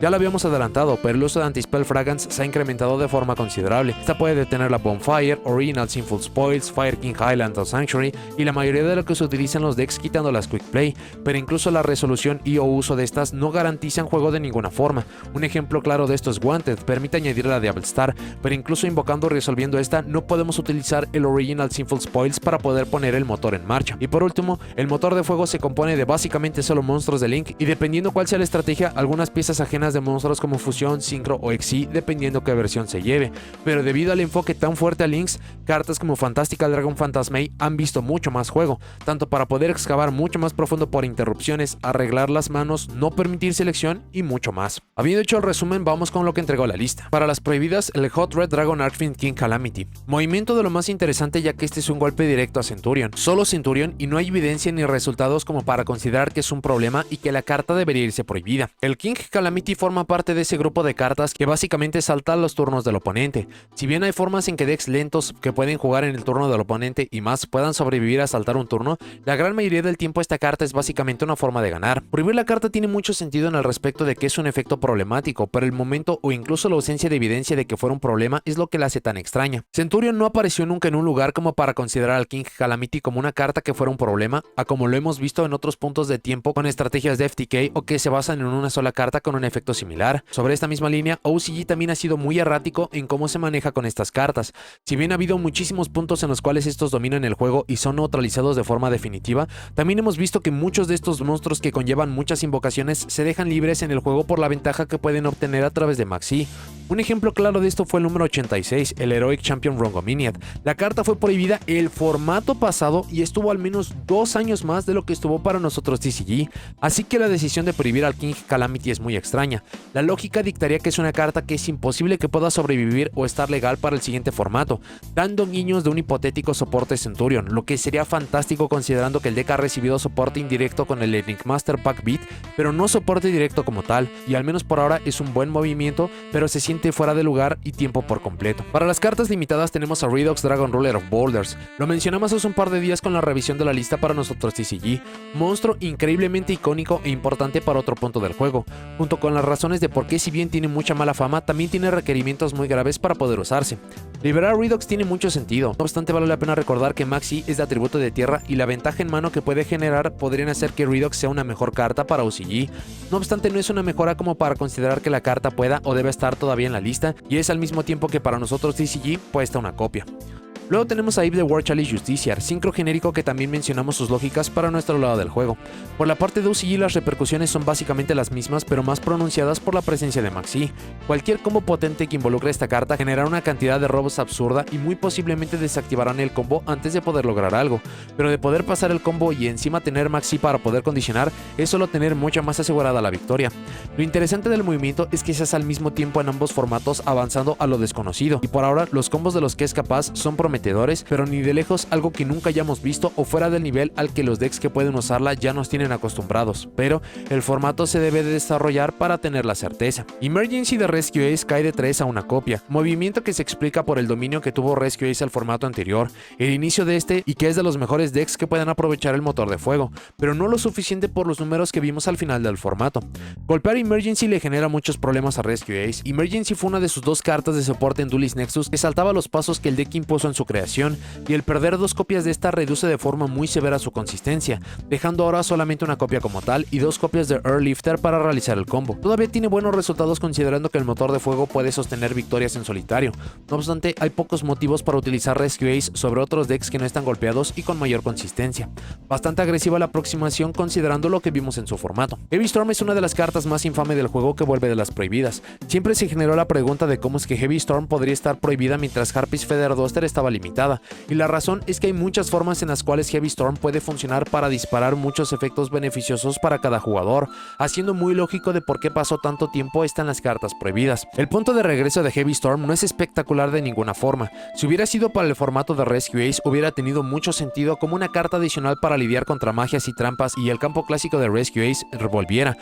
A: Ya lo habíamos adelantado, pero el uso de Anti-Spell Fragrance se ha incrementado de forma considerable. Esta puede detener la Bonfire, Original Sinful Spoils, Fire King Highland o Sanctuary y la mayoría de lo que se utiliza en los decks quitando las Quick Play, pero incluso la resolución y o uso de estas no garantizan juego de ninguna forma. Un ejemplo claro de esto es Wanted, permite añadir la Diablo Star, pero incluso invocando y resolviendo esta no podemos utilizar el Original Sinful Spoils para poder poner el motor en marcha. Y por último, el motor de fuego se compone de básicamente solo monstruos de Link y dependiendo cuál sea la estrategia, algunas piezas ajenas de monstruos como Fusión, Synchro o Exi, dependiendo qué versión se lleve, pero debido al enfoque tan fuerte a Links, cartas como Fantastical Dragon Phantasme han visto mucho más juego, tanto para poder excavar mucho más profundo por interrupciones, arreglar las manos, no permitir selección y mucho más. Habiendo hecho el resumen, vamos con lo que entregó la lista. Para las prohibidas, el Hot Red Dragon Archfiend King Calamity. Movimiento de lo más interesante, ya que este es un golpe directo a Centurion, solo Centurion, y no hay evidencia ni resultados como para considerar que es un problema y que la carta debería irse prohibida. El King Calamity forma parte de ese grupo de cartas que básicamente salta los turnos del oponente. Si bien hay formas en que decks lentos que pueden jugar en el turno del oponente y más puedan sobrevivir a saltar un turno, la gran mayoría del tiempo esta carta es básicamente una forma de ganar. Prohibir la carta tiene mucho sentido en el respecto de que es un efecto problemático, pero el momento o incluso la ausencia de evidencia de que fuera un problema es lo que la hace tan extraña. Centurion no apareció nunca en un lugar como para considerar al King Calamity como una carta que fuera un problema, a como lo hemos visto en otros puntos de tiempo con estrategias de FTK o que se basan en una sola carta con un efecto similar. Sobre esta misma línea, OCG también ha sido muy errático en cómo se maneja con estas cartas. Si bien ha habido muchísimos puntos en los cuales estos dominan el juego y son neutralizados de forma definitiva, también hemos visto que muchos de estos monstruos que conllevan muchas invocaciones se dejan libres en el juego por la ventaja que pueden obtener a través de Maxi. Un ejemplo claro de esto fue el número 86, el Heroic Champion Rongominiad. La carta fue prohibida el formato pasado y estuvo al menos 2 años más de lo que estuvo para nosotros TCG, así que la decisión de prohibir al King Calamity es muy extraña. La lógica dictaría que es una carta que es imposible que pueda sobrevivir o estar legal para el siguiente formato, dando guiños de un hipotético soporte Centurion, lo que sería fantástico considerando que el deck ha recibido soporte indirecto con el Enigmaster Pack Beat, pero no soporte directo como tal, y al menos por ahora es un buen movimiento, pero se siente fuera de lugar y tiempo por completo. Para las cartas limitadas tenemos a Redox Dragon Ruler of Boulders. Lo mencionamos hace un par de días con la revisión de la lista para nosotros TCG. Monstruo increíblemente icónico e importante para otro punto del juego, junto con las razones de por qué si bien tiene mucha mala fama, también tiene requerimientos muy graves para poder usarse. Liberar a Redox tiene mucho sentido, no obstante vale la pena recordar que Maxi es de atributo de tierra y la ventaja en mano que puede generar podrían hacer que Redox sea una mejor carta para OCG. No obstante no es una mejora como para considerar que la carta pueda o debe estar todavía en la lista, y es al mismo tiempo que para nosotros TCG puesta una copia. Luego tenemos a Eve the War Chalice Justiciar, sincro genérico que también mencionamos sus lógicas para nuestro lado del juego. Por la parte de OCG las repercusiones son básicamente las mismas pero más pronunciadas por la presencia de Maxi. Cualquier combo potente que involucre esta carta generará una cantidad de robos absurda y muy posiblemente desactivarán el combo antes de poder lograr algo, pero de poder pasar el combo y encima tener Maxi para poder condicionar es solo tener mucha más asegurada la victoria. Lo interesante del movimiento es que se hace al mismo tiempo en ambos formatos avanzando a lo desconocido, y por ahora los combos de los que es capaz son prometedores, pero ni de lejos algo que nunca hayamos visto o fuera del nivel al que los decks que pueden usarla ya nos tienen acostumbrados, pero el formato se debe de desarrollar para tener la certeza. Emergency de Rescue Ace cae de 3 a una copia, movimiento que se explica por el dominio que tuvo Rescue Ace al formato anterior, el inicio de este y que es de los mejores decks que puedan aprovechar el motor de fuego, pero no lo suficiente por los números que vimos al final del formato. Golpear Emergency le genera muchos problemas a Rescue Ace. Emergency fue una de sus 2 cartas de soporte en Duelist Nexus que saltaba los pasos que el deck impuso en su creación, y el perder 2 copias de esta reduce de forma muy severa su consistencia, dejando ahora solamente una copia como tal y 2 copias de Airlifter para realizar el combo. Todavía tiene buenos resultados considerando que el motor de fuego puede sostener victorias en solitario, no obstante hay pocos motivos para utilizar Rescue Ace sobre otros decks que no están golpeados y con mayor consistencia. Bastante agresiva la aproximación considerando lo que vimos en su formato. Heavy Storm es una de las cartas más infame del juego que vuelve de las prohibidas. Siempre se generó la pregunta de cómo es que Heavy Storm podría estar prohibida mientras Harpy's Feather Duster estaba limitada, y la razón es que hay muchas formas en las cuales Heavy Storm puede funcionar para disparar muchos efectos beneficiosos para cada jugador, haciendo muy lógico de por qué pasó tanto tiempo en las cartas prohibidas. El punto de regreso de Heavy Storm no es espectacular de ninguna forma. Si hubiera sido para el formato de Rescue Ace hubiera tenido mucho sentido como una carta adicional para lidiar contra magias y trampas y el campo clásico de Rescue Ace revolviera.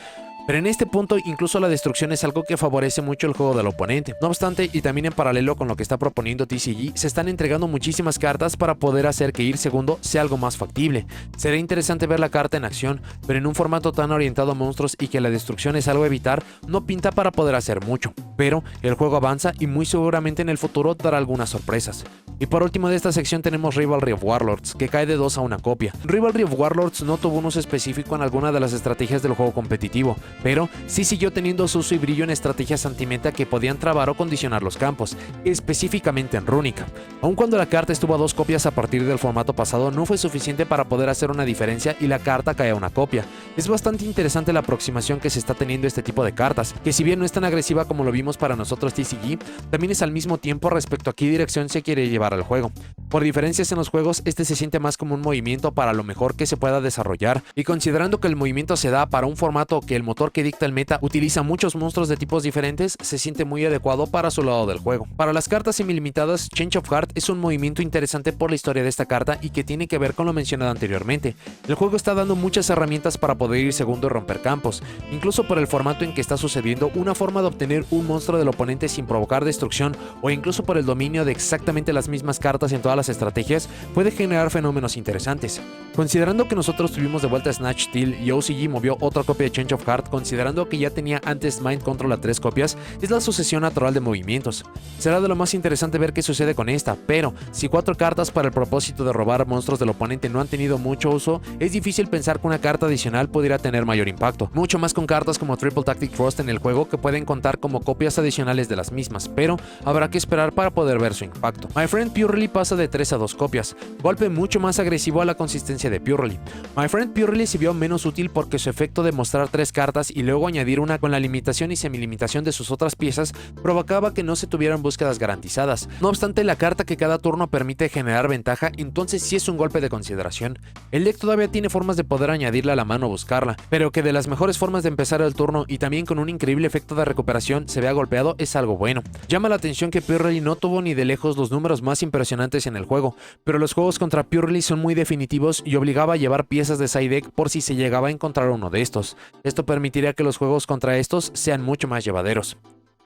A: Pero en este punto incluso la destrucción es algo que favorece mucho el juego del oponente. No obstante, y también en paralelo con lo que está proponiendo TCG, se están entregando muchísimas cartas para poder hacer que ir segundo sea algo más factible. Será interesante ver la carta en acción, pero en un formato tan orientado a monstruos y que la destrucción es algo a evitar, no pinta para poder hacer mucho. Pero el juego avanza y muy seguramente en el futuro dará algunas sorpresas. Y por último de esta sección tenemos Rivalry of Warlords, que cae de 2 a una copia. Rivalry of Warlords no tuvo un uso específico en alguna de las estrategias del juego competitivo, pero sí siguió teniendo su uso y brillo en estrategias anti-meta que podían trabar o condicionar los campos, específicamente en Rúnica. Aun cuando la carta estuvo a 2 copias a partir del formato pasado, no fue suficiente para poder hacer una diferencia y la carta cae a una copia. Es bastante interesante la aproximación que se está teniendo este tipo de cartas, que si bien no es tan agresiva como lo vimos para nosotros TCG, también es al mismo tiempo respecto a qué dirección se quiere llevar al juego. Por diferencias en los juegos, este se siente más como un movimiento para lo mejor que se pueda desarrollar, y considerando que el movimiento se da para un formato que el motor motor que dicta el meta utiliza muchos monstruos de tipos diferentes, se siente muy adecuado para su lado del juego. Para las cartas semilimitadas, Change of Heart es un movimiento interesante por la historia de esta carta y que tiene que ver con lo mencionado anteriormente. El juego está dando muchas herramientas para poder ir segundo y romper campos, incluso por el formato en que está sucediendo, una forma de obtener un monstruo del oponente sin provocar destrucción o incluso por el dominio de exactamente las mismas cartas en todas las estrategias puede generar fenómenos interesantes. Considerando que nosotros tuvimos de vuelta Snatch Steal y OCG movió otra copia de Change of Heart, considerando que ya tenía antes Mind Control a 3 copias, es la sucesión natural de movimientos. Será de lo más interesante ver qué sucede con esta, pero si 4 cartas para el propósito de robar monstruos del oponente no han tenido mucho uso, es difícil pensar que una carta adicional pudiera tener mayor impacto. Mucho más con cartas como Triple Tactic Thrust en el juego que pueden contar como copias adicionales de las mismas, pero habrá que esperar para poder ver su impacto. My Friend Purely pasa de 3 a 2 copias, golpe mucho más agresivo a la consistencia de Purely. My Friend Purely se vio menos útil porque su efecto de mostrar 3 cartas y luego añadir una con la limitación y semilimitación de sus otras piezas provocaba que no se tuvieran búsquedas garantizadas. No obstante, la carta que cada turno permite generar ventaja, entonces sí es un golpe de consideración. El deck todavía tiene formas de poder añadirla a la mano o buscarla, pero que de las mejores formas de empezar el turno y también con un increíble efecto de recuperación se vea golpeado es algo bueno. Llama la atención que Purely no tuvo ni de lejos los números más impresionantes en el juego, pero los juegos contra Purely son muy definitivos y obligaba a llevar piezas de side deck por si se llegaba a encontrar uno de estos. Esto permitiría que los juegos contra estos sean mucho más llevaderos.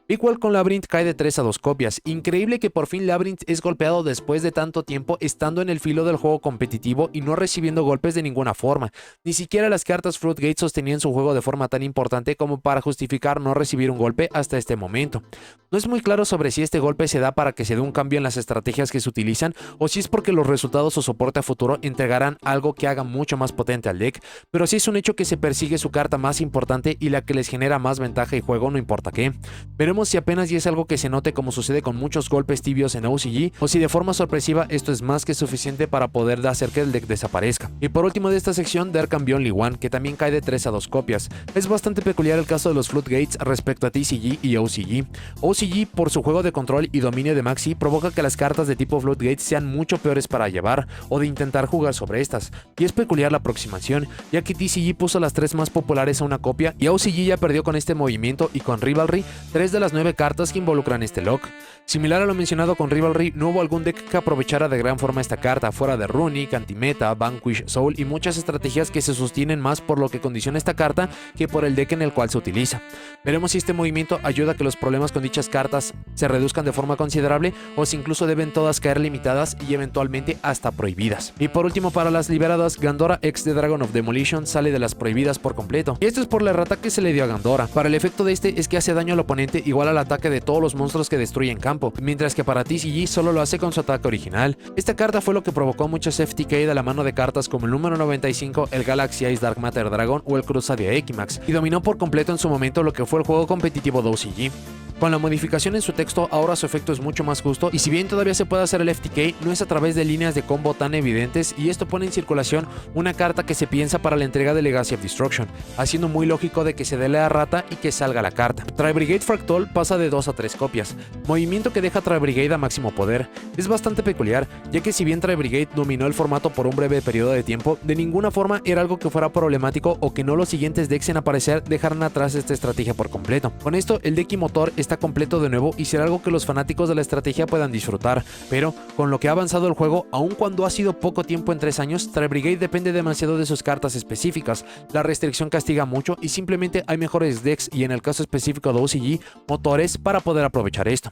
A: Big Wall con Labyrinth cae de 3 a 2 copias. Increíble que por fin Labyrinth es golpeado después de tanto tiempo estando en el filo del juego competitivo y no recibiendo golpes de ninguna forma. Ni siquiera las cartas Fruitgate sostenían su juego de forma tan importante como para justificar no recibir un golpe hasta este momento. No es muy claro sobre si este golpe se da para que se dé un cambio en las estrategias que se utilizan o si es porque los resultados o soporte a futuro entregarán algo que haga mucho más potente al deck, pero sí es un hecho que se persigue su carta más importante y la que les genera más ventaja y juego no importa qué. Veremos si apenas y es algo que se note como sucede con muchos golpes tibios en OCG o si de forma sorpresiva esto es más que suficiente para poder hacer que el deck desaparezca. Y por último de esta sección, Dark and Beyond Li-1, que también cae de 3 a 2 copias. Es bastante peculiar el caso de los Floodgates respecto a TCG y OCG. OCG, por su juego de control y dominio de Maxi, provoca que las cartas de tipo Floodgate sean mucho peores para llevar o de intentar jugar sobre estas. Y es peculiar la aproximación, ya que TCG puso las 3 más populares a una copia y OCG ya perdió con este movimiento y con Rivalry 3 de las 9 cartas que involucran este lock. Similar a lo mencionado con Rivalry, no hubo algún deck que aprovechara de gran forma esta carta, fuera de Runic, Antimeta, Vanquish, Soul y muchas estrategias que se sostienen más por lo que condiciona esta carta que por el deck en el cual se utiliza. Veremos si este movimiento ayuda a que los problemas con dichas cartas se reduzcan de forma considerable o si incluso deben todas caer limitadas y eventualmente hasta prohibidas. Y por último, para las liberadas, Gandora X The Dragon of Demolition sale de las prohibidas por completo. Y esto es por la errata que se le dio a Gandora. Para el efecto de este es que hace daño al oponente igual al ataque de todos los monstruos que destruyen campo, mientras que para TCG solo lo hace con su ataque original. Esta carta fue lo que provocó muchos FTK de la mano de cartas como el número 95, el Galaxy Ice Dark Matter Dragon o el Crusadia Equimax, y dominó por completo en su momento lo que fue el juego competitivo de OCG. Con la modificación en su texto, ahora su efecto es mucho más justo y si bien todavía se puede hacer el FTK, no es a través de líneas de combo tan evidentes y esto pone en circulación una carta que se piensa para la entrega de Legacy of Destruction, haciendo muy lógico de que se dé la rata y que salga la carta. Tri-Brigade Fractal pasa de 2 a 3 copias, movimiento que deja Tri-Brigade a máximo poder. Es bastante peculiar, ya que si bien Tri-Brigade dominó el formato por un breve periodo de tiempo, de ninguna forma era algo que fuera problemático o que no los siguientes decks en aparecer dejaran atrás esta estrategia por completo. Con esto, el deck y motor está completo de nuevo y será algo que los fanáticos de la estrategia puedan disfrutar, pero con lo que ha avanzado el juego, aun cuando ha sido poco tiempo en 3 años, Tri-Brigade depende demasiado de sus cartas específicas, la restricción castiga mucho y simplemente hay mejores decks y en el caso específico de OCG, motores para poder aprovechar esto.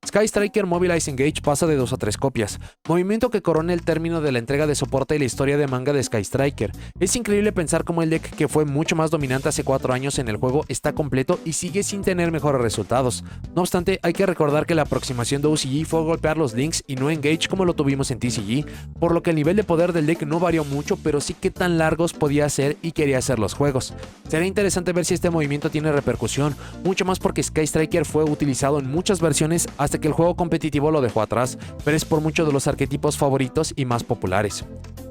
A: Sky Striker Mobilize Engage pasa de 2 a 3 copias, movimiento que corona el término de la entrega de soporte y la historia de manga de Sky Striker. Es increíble pensar cómo el deck que fue mucho más dominante hace 4 años en el juego está completo y sigue sin tener mejores resultados. No obstante, hay que recordar que la aproximación de OCG fue golpear los links y no engage como lo tuvimos en TCG, por lo que el nivel de poder del deck no varió mucho, pero sí que tan largos podía hacer y quería hacer los juegos. Será interesante ver si este movimiento tiene repercusión, mucho más porque Sky Striker fue utilizado en muchas versiones hasta que el juego competitivo lo dejó atrás, pero es por muchos de los arquetipos favoritos y más populares.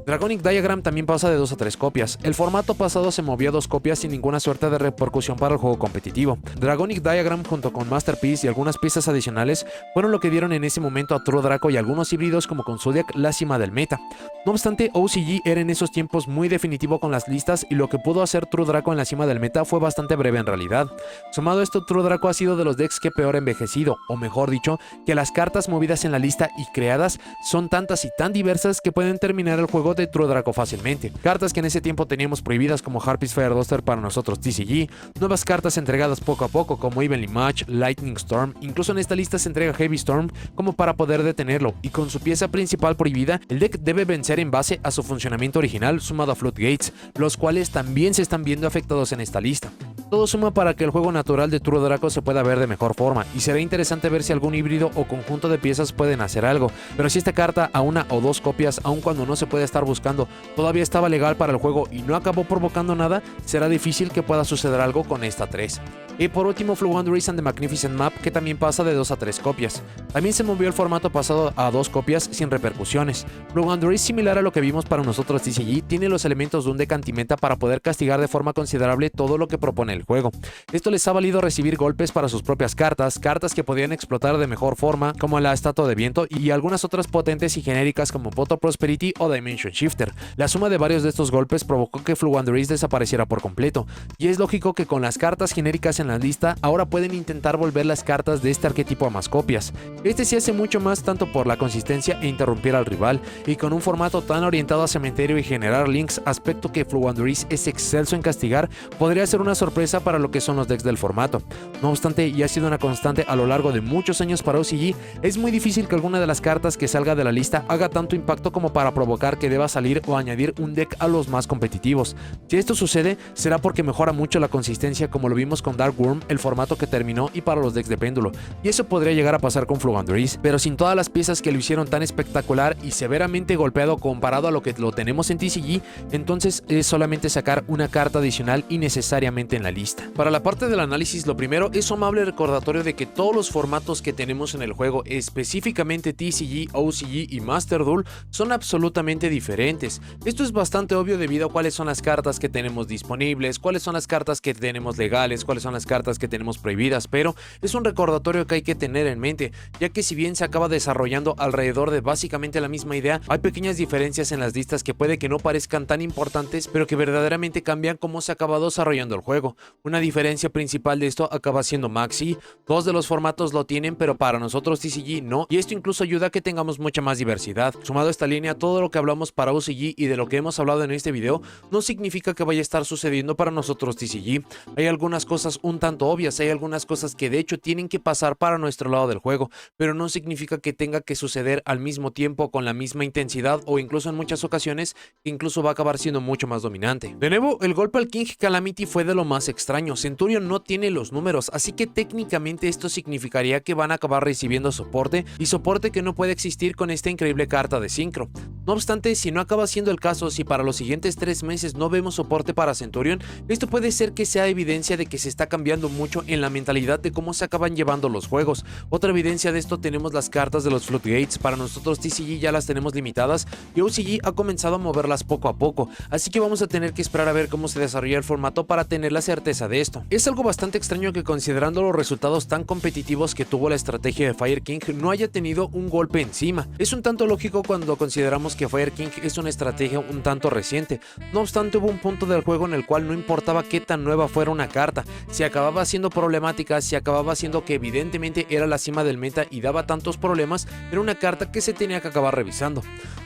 A: Dragonic Diagram también pasa de 2 a 3 copias. El formato pasado se movió a 2 copias sin ninguna suerte de repercusión para el juego competitivo. Dragonic Diagram junto con Masterpiece y algunas piezas adicionales fueron lo que dieron en ese momento a True Draco y algunos híbridos como con Zodiac la cima del meta. No obstante, OCG era en esos tiempos muy definitivo con las listas y lo que pudo hacer True Draco en la cima del meta fue bastante breve en realidad. Sumado a esto, True Draco ha sido de los decks que peor ha envejecido, o mejor dicho, que las cartas movidas en la lista y creadas son tantas y tan diversas que pueden terminar el juego de True Draco fácilmente. Cartas que en ese tiempo teníamos prohibidas como Harpy's Fire Duster para nosotros TCG, nuevas cartas entregadas poco a poco como Evenly Match, Lightning Storm, incluso en esta lista se entrega Heavy Storm como para poder detenerlo, y con su pieza principal prohibida, el deck debe vencer en base a su funcionamiento original sumado a Floodgates, los cuales también se están viendo afectados en esta lista. Todo suma para que el juego natural de True Draco se pueda ver de mejor forma, y será interesante ver si algún híbrido o conjunto de piezas pueden hacer algo, pero si esta carta a 1 o 2 copias, aun cuando no se puede estar buscando, todavía estaba legal para el juego y no acabó provocando nada, será difícil que pueda suceder algo con esta 3. Y por último, Floowandereeze and the Magnificent Map, que también pasa de 2 a 3 copias. También se movió el formato pasado a 2 copias sin repercusiones. Floowandereeze, similar a lo que vimos para nosotros TCG, tiene los elementos de un deck anti-meta para poder castigar de forma considerable todo lo que propone el juego. Esto les ha valido recibir golpes para sus propias cartas que podían explotar de mejor forma, como la Estatua de Viento, y algunas otras potentes y genéricas como Poto Prosperity o Dimension Shifter. La suma de varios de estos golpes provocó que Floowandereeze desapareciera por completo, y es lógico que con las cartas genéricas en la lista ahora pueden intentar volver las cartas de este arquetipo a más copias. Este se hace mucho más tanto por la consistencia e interrumpir al rival, y con un formato tan orientado a cementerio y generar links, aspecto que Floowandereeze es excelso en castigar, podría ser una sorpresa para lo que son los decks del formato. No obstante, y ha sido una constante a lo largo de muchos años para OCG, es muy difícil que alguna de las cartas que salga de la lista haga tanto impacto como para provocar que deba salir o añadir un deck a los más competitivos. Si esto sucede, será porque mejora mucho la consistencia, como lo vimos con Dark Worm, el formato que terminó, y para los decks de péndulo, y eso podría llegar a pasar con Floowandereeze, pero sin todas las piezas que lo hicieron tan espectacular y severamente golpeado comparado a lo que lo tenemos en TCG, entonces es solamente sacar una carta adicional innecesariamente en la lista. Para la parte del análisis, lo primero es un amable recordatorio de que todos los formatos que tenemos en el juego, específicamente TCG, OCG y Master Duel, son absolutamente diferentes. Esto es bastante obvio debido a cuáles son las cartas que tenemos disponibles, cuáles son las cartas que tenemos legales, cuáles son las cartas que tenemos prohibidas, pero es un recordatorio que hay que tener en mente, ya que si bien se acaba desarrollando alrededor de básicamente la misma idea, hay pequeñas diferencias en las listas que puede que no parezcan tan importantes, pero que verdaderamente cambian cómo se acaba desarrollando el juego. Una diferencia principal de esto acaba siendo Maxi. Dos de los formatos lo tienen, pero para nosotros TCG no, y esto incluso ayuda a que tengamos mucha más diversidad. Sumado a esta línea, todo lo que hablamos para OCG y de lo que hemos hablado en este video no significa que vaya a estar sucediendo para nosotros TCG. Hay algunas cosas un tanto obvias, hay algunas cosas que de hecho tienen que pasar para nuestro lado del juego, pero no significa que tenga que suceder al mismo tiempo, con la misma intensidad, o incluso en muchas ocasiones que incluso va a acabar siendo mucho más dominante. De nuevo, el golpe al King Calamity fue de lo más extraño. Centurion no tiene los números, así que técnicamente esto significaría que van a acabar recibiendo soporte, y soporte que no puede existir con esta increíble carta de Synchro. No obstante, si no acaba siendo el caso, si para los siguientes 3 meses no vemos soporte para Centurion, esto puede ser que sea evidencia de que se está cambiando mucho en la mentalidad de cómo se acaban llevando los juegos. Otra evidencia de esto tenemos las cartas de los Floodgates. Para nosotros TCG ya las tenemos limitadas y OCG ha comenzado a moverlas poco a poco, así que vamos a tener que esperar a ver cómo se desarrolla el formato para tener la certeza de esto. Es algo bastante extraño que, considerando los resultados tan competitivos que tuvo la estrategia de Fire King, no haya tenido un golpe encima. Es un tanto lógico cuando consideramos que Fire King es una estrategia un tanto reciente. No obstante, hubo un punto del juego en el cual no importaba qué tan nueva fuera una carta, si acababa siendo problemática, si acababa siendo que evidentemente era la cima del meta y daba tantos problemas, era una carta que se tenía que acabar revisando.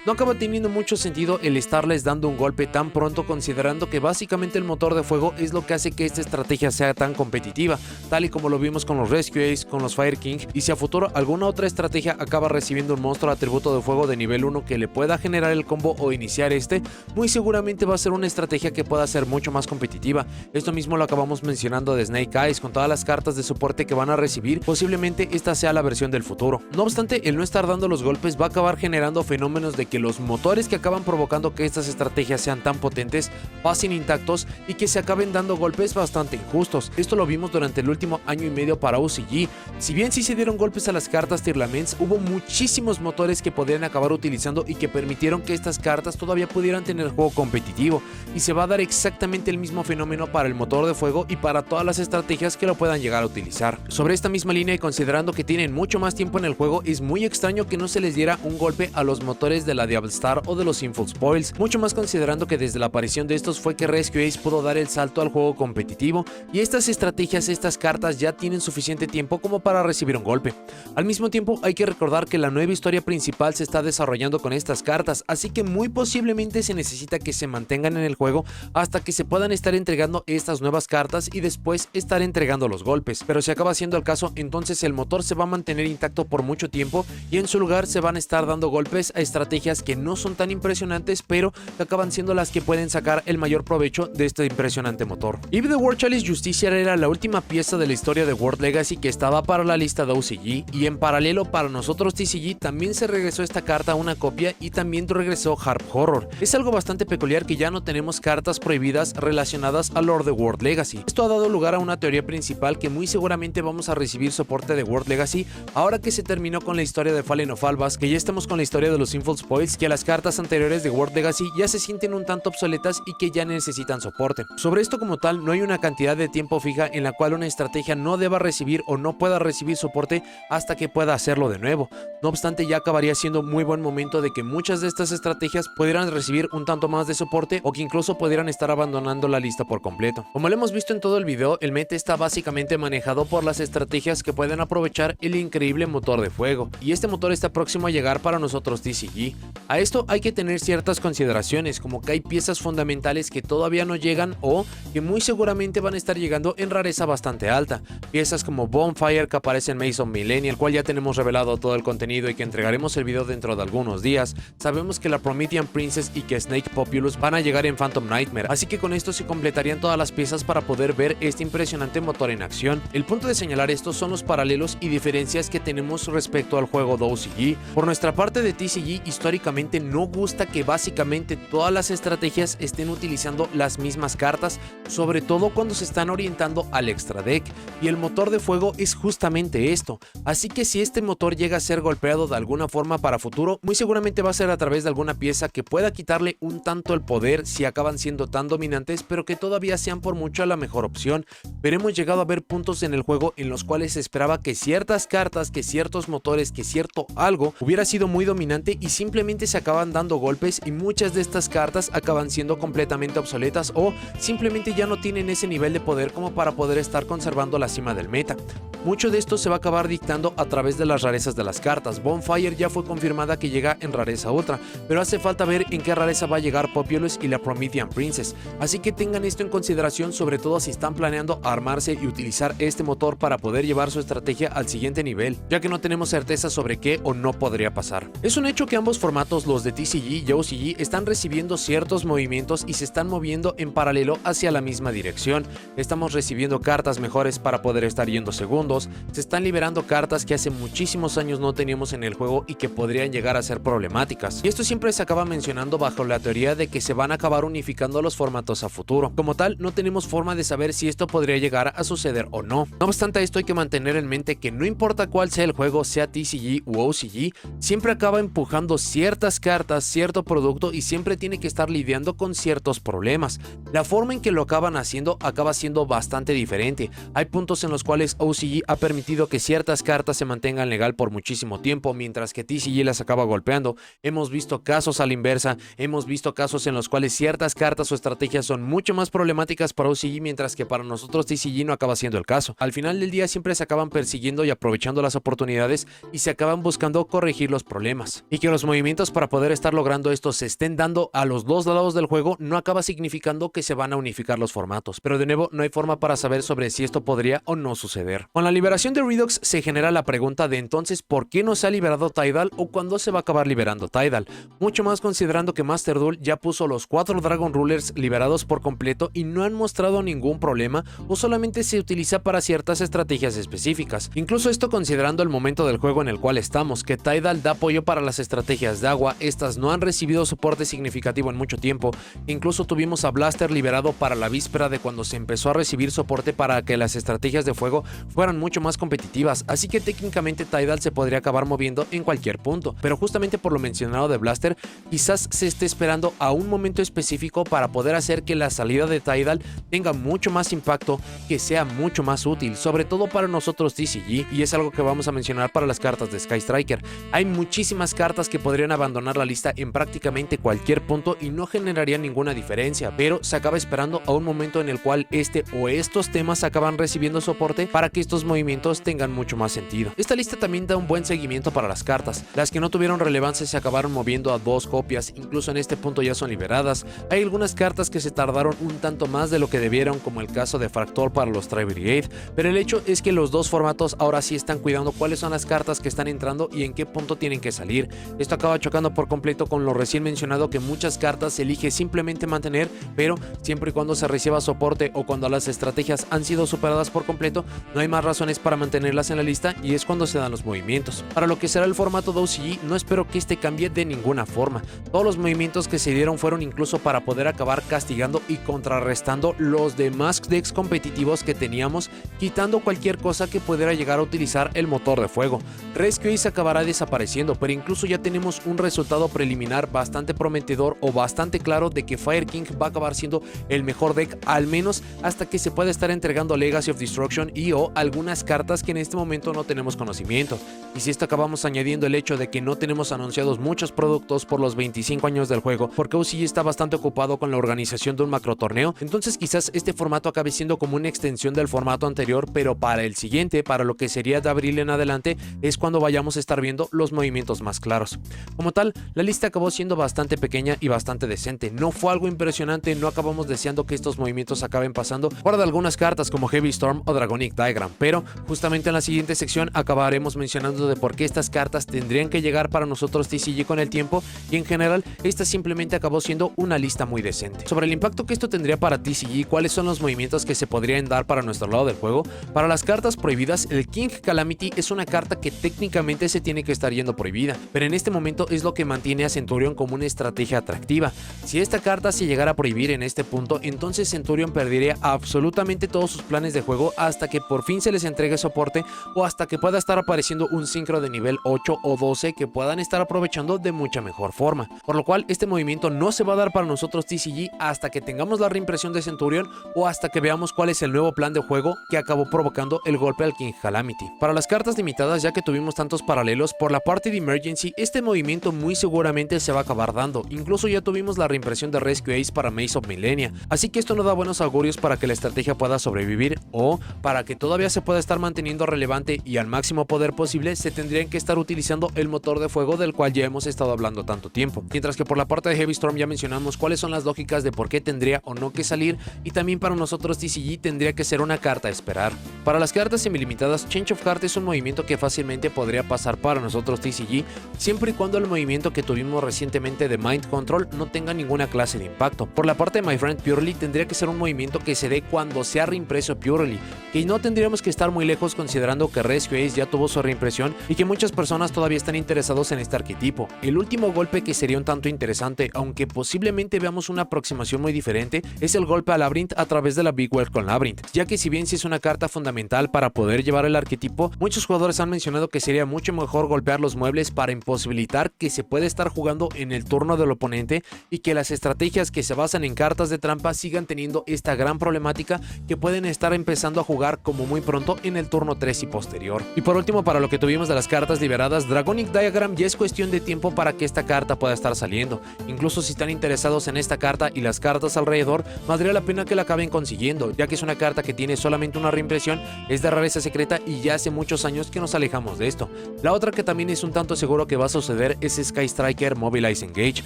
A: No acaba teniendo mucho sentido el estarles dando un golpe tan pronto, considerando que básicamente el motor de fuego es lo que hace que esta estrategia sea tan competitiva, tal y como lo vimos con los Rescue Ace, con los Fire King, y si a futuro alguna otra estrategia acaba recibiendo un monstruo atributo de fuego de nivel 1 que le pueda generar el combo o iniciar este, muy seguramente va a ser una estrategia que pueda ser mucho más competitiva. Esto mismo lo acabamos mencionando de Snake Eyes, con todas las cartas de soporte que van a recibir, posiblemente esta sea la versión del futuro. No obstante, el no estar dando los golpes va a acabar generando fenómenos de que los motores que acaban provocando que estas estrategias sean tan potentes pasen intactos y que se acaben dando golpes bastante injustos. Esto lo vimos durante el último año y medio para OCG. Si bien sí se dieron golpes a las cartas Tearlaments, hubo muchísimos motores que podrían acabar utilizando y que permitieron permitieron que estas cartas todavía pudieran tener juego competitivo, y se va a dar exactamente el mismo fenómeno para el motor de fuego y para todas las estrategias que lo puedan llegar a utilizar. Sobre esta misma línea y considerando que tienen mucho más tiempo en el juego, es muy extraño que no se les diera un golpe a los motores de la Diabellstar o de los Sinful Spoils, mucho más considerando que desde la aparición de estos fue que Rescue Ace pudo dar el salto al juego competitivo, y estas estrategias, estas cartas ya tienen suficiente tiempo como para recibir un golpe. Al mismo tiempo hay que recordar que la nueva historia principal se está desarrollando con estas cartas, así que muy posiblemente se necesita que se mantengan en el juego hasta que se puedan estar entregando estas nuevas cartas y después estar entregando los golpes. Pero si acaba siendo el caso, entonces el motor se va a mantener intacto por mucho tiempo y en su lugar se van a estar dando golpes a estrategias que no son tan impresionantes, pero que acaban siendo las que pueden sacar el mayor provecho de este impresionante motor. If the War Chalice Justiciar era la última pieza de la historia de World Legacy que estaba para la lista de OCG, y en paralelo para nosotros TCG también se regresó esta carta a una copia y también regresó Harp Horror. Es algo bastante peculiar que ya no tenemos cartas prohibidas relacionadas al lore de World Legacy. Esto ha dado lugar a una teoría principal que muy seguramente vamos a recibir soporte de World Legacy ahora que se terminó con la historia de Fallen of Albas, que ya estamos con la historia de los Sinful Spoils, que las cartas anteriores de World Legacy ya se sienten un tanto obsoletas y que ya necesitan soporte. Sobre esto como tal no hay una cantidad de tiempo fija en la cual una estrategia no deba recibir o no pueda recibir soporte hasta que pueda hacerlo de nuevo. No obstante, ya acabaría siendo muy buen momento de que muchas de estas estrategias pudieran recibir un tanto más de soporte o que incluso pudieran estar abandonando la lista por completo. Como lo hemos visto en todo el video, el meta está básicamente manejado por las estrategias que pueden aprovechar el increíble motor de fuego, y este motor está próximo a llegar para nosotros TCG. A esto hay que tener ciertas consideraciones, como que hay piezas fundamentales que todavía no llegan o que muy seguramente van a estar llegando en rareza bastante alta. Piezas como Bonfire, que aparece en Mason Millennial, cual ya tenemos revelado todo el contenido y que entregaremos el video dentro de algunos días. Sabemos que la Promethean Princess y que Snake Populus van a llegar en Phantom Nightmare, así que con esto se completarían todas las piezas para poder ver este impresionante motor en acción. El punto de señalar esto son los paralelos y diferencias que tenemos respecto al juego de OCG. Por nuestra parte de TCG, históricamente no gusta que básicamente todas las estrategias estén utilizando las mismas cartas, sobre todo cuando se están orientando al extra deck, y el motor de fuego es justamente esto. Así que si este motor llega a ser golpeado de alguna forma para futuro, muy seguramente va a ser a través de alguna pieza que pueda quitarle un tanto el poder si acaban siendo tan dominantes, pero que todavía sean por mucho la mejor opción. Pero hemos llegado a ver puntos en el juego en los cuales se esperaba que ciertas cartas, que ciertos motores, que cierto algo hubiera sido muy dominante y simplemente se acaban dando golpes, y muchas de estas cartas acaban siendo completamente obsoletas o simplemente ya no tienen ese nivel de poder como para poder estar conservando la cima del meta. Mucho de esto se va a acabar dictando a través de las rarezas de las cartas. Bonfire ya fue confirmada que llega en rareza ultra, pero hace falta ver en qué rareza va a llegar Populus y la Promethean Princess, así que tengan esto en consideración, sobre todo si están planeando armarse y utilizar este motor para poder llevar su estrategia al siguiente nivel, ya que no tenemos certeza sobre qué o no podría pasar. Es un hecho que ambos formatos, los de TCG y OCG, están recibiendo ciertos movimientos y se están moviendo en paralelo hacia la misma dirección. Estamos recibiendo cartas mejores para poder estar yendo segundos, se están liberando cartas que hace muchísimos años no teníamos en el juego y que podrían llegar a ser problemáticas, y esto siempre se acaba mencionando bajo la teoría de que se van a acabar unificando los formatos a futuro. Como tal, no tenemos forma de saber si esto podría llegar a suceder o no. No obstante, esto hay que mantener en mente que no importa cuál sea el juego, sea TCG u OCG, siempre acaba empujando ciertas cartas, cierto producto, y siempre tiene que estar lidiando con ciertos problemas. La forma en que lo acaban haciendo acaba siendo bastante diferente. Hay puntos en los cuales OCG ha permitido que ciertas cartas se mantengan legal por muchísimo tiempo, mientras que TCG las acaba golpeando. Hemos visto casos a la inversa, hemos visto casos en los cuales ciertas cartas o estrategias son mucho más problemáticas para OCG, mientras que para nosotros TCG no acaba siendo el caso. Al final del día siempre se acaban persiguiendo y aprovechando las oportunidades y se acaban buscando corregir los problemas. Y que los movimientos para poder estar logrando esto se estén dando a los dos lados del juego no acaba significando que se van a unificar los formatos, pero de nuevo no hay forma para saber sobre si esto podría o no suceder. Con la liberación de Redux se genera la pregunta de entonces ¿por qué no se ha liberado Tidal o cuándo se va a acabar liberando Tidal? Mucho más considerando que Master Duel ya puso los 4 Dragon Rulers liberados por completo y no han mostrado ningún problema, o solamente se utiliza para ciertas estrategias específicas. Incluso esto considerando el momento del juego en el cual estamos, que Tidal da apoyo para las estrategias de agua, estas no han recibido soporte significativo en mucho tiempo. Incluso tuvimos a Blaster liberado para la víspera de cuando se empezó a recibir soporte para que las estrategias de fuego fueran mucho más competitivas, así que técnicamente Tidal se podría acabar moviendo en cualquier punto, pero justamente por lo mencionado de Blaster, quizás se esté esperando a un momento específico para poder hacer que la salida de Tidal tenga mucho más impacto, que sea mucho más útil, sobre todo para nosotros TCG, y es algo que vamos a mencionar para las cartas de Sky Striker. Hay muchísimas cartas que podrían abandonar la lista en prácticamente cualquier punto y no generarían ninguna diferencia, pero se acaba esperando a un momento en el cual este o estos temas acaban recibiendo soporte para que estos movimientos tengan mucho más sentido. Esta lista también da un buen seguimiento para las cartas. Las que no tuvieron relevancia se acabaron moviendo a 2 copias, incluso en este punto ya son liberadas. Hay algunas cartas que se tardaron un tanto más de lo que debieron, como el caso de Fractal para los Tri-Brigade, pero el hecho es que los dos formatos ahora sí están cuidando cuáles son las cartas que están entrando y en qué punto tienen que salir. Esto acaba chocando por completo con lo recién mencionado, que muchas cartas se elige simplemente mantener, pero siempre y cuando se reciba soporte o cuando las estrategias han sido superadas por completo, no hay más razones para mantenerlas en la lista, y es cuando se dan los movimientos. Para lo que será el formato de OCG, no espero que este cambie de ninguna forma. Todos los movimientos que se dieron fueron incluso para poder acabar castigando y contrarrestando los demás decks competitivos que teníamos, quitando cualquier cosa que pudiera llegar a utilizar el motor de fuego. Rescue Ace acabará desapareciendo, pero incluso ya tenemos un resultado preliminar bastante prometedor o bastante claro de que Fire King va a acabar siendo el mejor deck, al menos hasta que se pueda estar entregando Legacy of Destruction y o algunas cartas que en este momento no tenemos conocimiento. Y si esto acabamos añadiendo el hecho de que no tenemos anunciados muchos productos por los 25 años del juego, porque OCG está bastante ocupado con la organización de un macro torneo, entonces quizás este formato acabe siendo como una extensión del formato anterior, pero para el siguiente, para lo que sería de abril en adelante, es cuando vayamos a estar viendo los movimientos más claros. Como tal, la lista acabó siendo bastante pequeña y bastante decente. No fue algo impresionante, no acabamos deseando que estos movimientos acaben pasando fuera de algunas cartas como Heavy Storm o Dragonic Diagram, pero justamente en la siguiente sección acabaremos mencionando de por qué estas cartas tendrían que llegar para nosotros TCG con el tiempo, y en general esta simplemente acabó siendo una lista muy decente. Sobre el impacto que esto tendría para TCG, cuáles son los movimientos que se podrían dar para nuestro lado del juego. Para las cartas prohibidas, el King Calamity es una carta que técnicamente se tiene que estar yendo prohibida, pero en este momento es lo que mantiene a Centurion como una estrategia atractiva. Si esta carta se llegara a prohibir en este punto, entonces Centurion perdería absolutamente todos sus planes de juego hasta que por fin se les entregue soporte o hasta que pueda estar apareciendo un sincro de nivel 8 o 12 que puedan estar aprovechando de mucha mejor forma, por lo cual este movimiento no se va a dar para nosotros TCG hasta que tengamos la reimpresión de Centurion o hasta que veamos cuál es el nuevo plan de juego que acabó provocando el golpe al King Calamity. Para las cartas limitadas, ya que tuvimos tantos paralelos, por la parte de Emergency, este movimiento muy seguramente se va a acabar dando. Incluso ya tuvimos la reimpresión de Rescue Ace para Maze of Millennia, así que esto no da buenos augurios para que la estrategia pueda sobrevivir, o para que todavía se pueda estar manteniendo relevante y al máximo poder posible se tendrían que estar utilizando el motor de fuego del cual ya hemos estado hablando tanto tiempo. Mientras que por la parte de Heavy Storm ya mencionamos cuáles son las lógicas de por qué tendría o no que salir, y también para nosotros TCG tendría que ser una carta a esperar. Para las cartas semilimitadas, Change of Heart es un movimiento que fácilmente podría pasar para nosotros TCG, siempre y cuando el movimiento que tuvimos recientemente de Mind Control no tenga ninguna clase de impacto. Por la parte de My Friend Purely, tendría que ser un movimiento que se dé cuando sea reimpreso Purely, que no tendríamos que estar muy lejos considerando que Rescue Ace ya tuvo su reimpresión y que muchas personas todavía están interesados en este arquetipo. El último golpe que sería un tanto interesante, aunque posiblemente veamos una aproximación muy diferente, es el golpe a Labyrinth a través de la Big Well con Labyrinth, ya que si bien sí es una carta fundamental para poder llevar el arquetipo, muchos jugadores han mencionado que sería mucho mejor golpear los muebles para imposibilitar que se pueda estar jugando en el turno del oponente y que las estrategias que se basan en cartas de trampa sigan teniendo esta gran problemática que pueden estar empezando a jugar como muy pronto en el turno 3 y posterior. Y por último, para lo que tuvimos de las cartas liberadas, Dragonic Diagram ya es cuestión de tiempo para que esta carta pueda estar saliendo. Incluso si están interesados en esta carta y las cartas alrededor, valdría la pena que la acaben consiguiendo, ya que es una carta que tiene solamente una reimpresión, es de rareza secreta y ya hace muchos años que nos alejamos de esto. La otra que también es un tanto seguro que va a suceder es Sky Striker Mobilize Engage.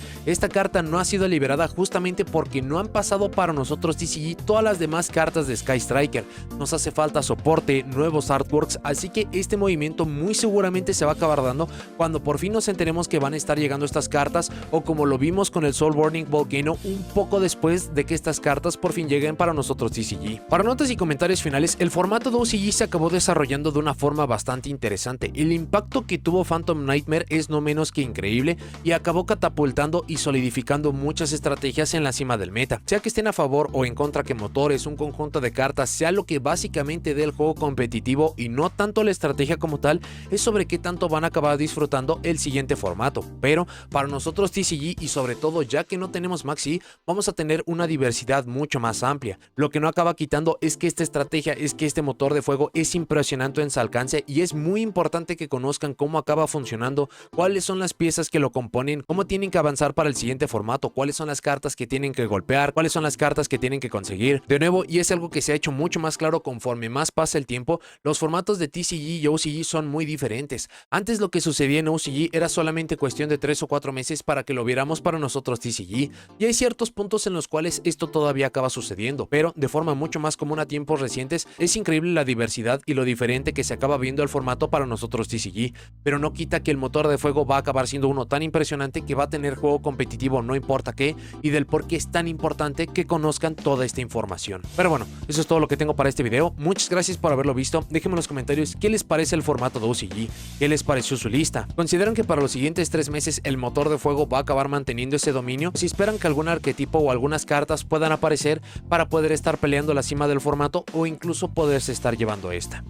A: Esta carta no ha sido liberada justamente porque no han pasado para nosotros TCG todas las demás cartas de Sky Striker. Nos hace falta soporte, nuevos artworks, así que este movimiento muy seguramente se va a acabar dando cuando por fin nos enteremos que van a estar llegando estas cartas, o como lo vimos con el Soulburning Volcano, un poco después de que estas cartas por fin lleguen para nosotros TCG. Para notas y comentarios finales, el formato de OCG se acabó desarrollando de una forma bastante interesante. El impacto que tuvo Phantom Nightmare es no menos que increíble y acabó catapultando y solidificando muchas estrategias en la cima del meta, sea que estén a favor o en contra que motores, un conjunto de cartas, sea lo que básicamente dé el juego competitivo y no tanto la estrategia como tal, es sobre qué tanto van a acabar disfrutando el siguiente formato. Pero para nosotros TCG y sobre todo ya que no tenemos Maxi, vamos a tener una diversidad mucho más amplia. Lo que no acaba quitando es que esta estrategia, es que este motor de fuego es impresionante en su alcance y es muy importante que conozcan cómo acaba funcionando, cuáles son las piezas que lo componen, cómo tienen que avanzar para el siguiente formato, cuáles son las cartas que tienen que golpear, cuáles son las cartas que tienen que conseguir. De nuevo, y es algo que se ha hecho mucho más claro conforme más pasa el tiempo, los formatos de TCG y OCG son muy diferentes. Antes lo que sucedía en OCG era solamente cuestión de 3 o 4 meses para que lo viéramos para nosotros TCG, y hay ciertos puntos en los cuales esto todavía acaba sucediendo, pero de forma mucho más común a tiempos recientes. Es increíble la diversidad y lo diferente que se acaba viendo el formato para nosotros TCG, pero no quita que el motor de fuego va a acabar siendo uno tan impresionante que va a tener juego competitivo no importa qué, y del por qué es tan importante que conozcan toda esta información. Pero bueno, eso es todo lo que tengo para este video. Muchas gracias por haberlo visto. Déjenme en los comentarios qué les parece el formato de OCG, qué les pareció su lista. ¿Consideran que para los siguientes 3 meses el motor de fuego va a acabar manteniendo ese dominio? Si esperan que algún arquetipo o algunas cartas puedan aparecer para poder estar peleando la cima del formato o incluso poderse estar llevando esta.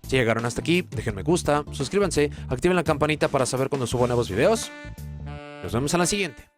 A: Si llegaron hasta aquí, dejen me gusta, suscríbanse, activen la campanita para saber cuando subo nuevos videos. Nos vemos en la siguiente.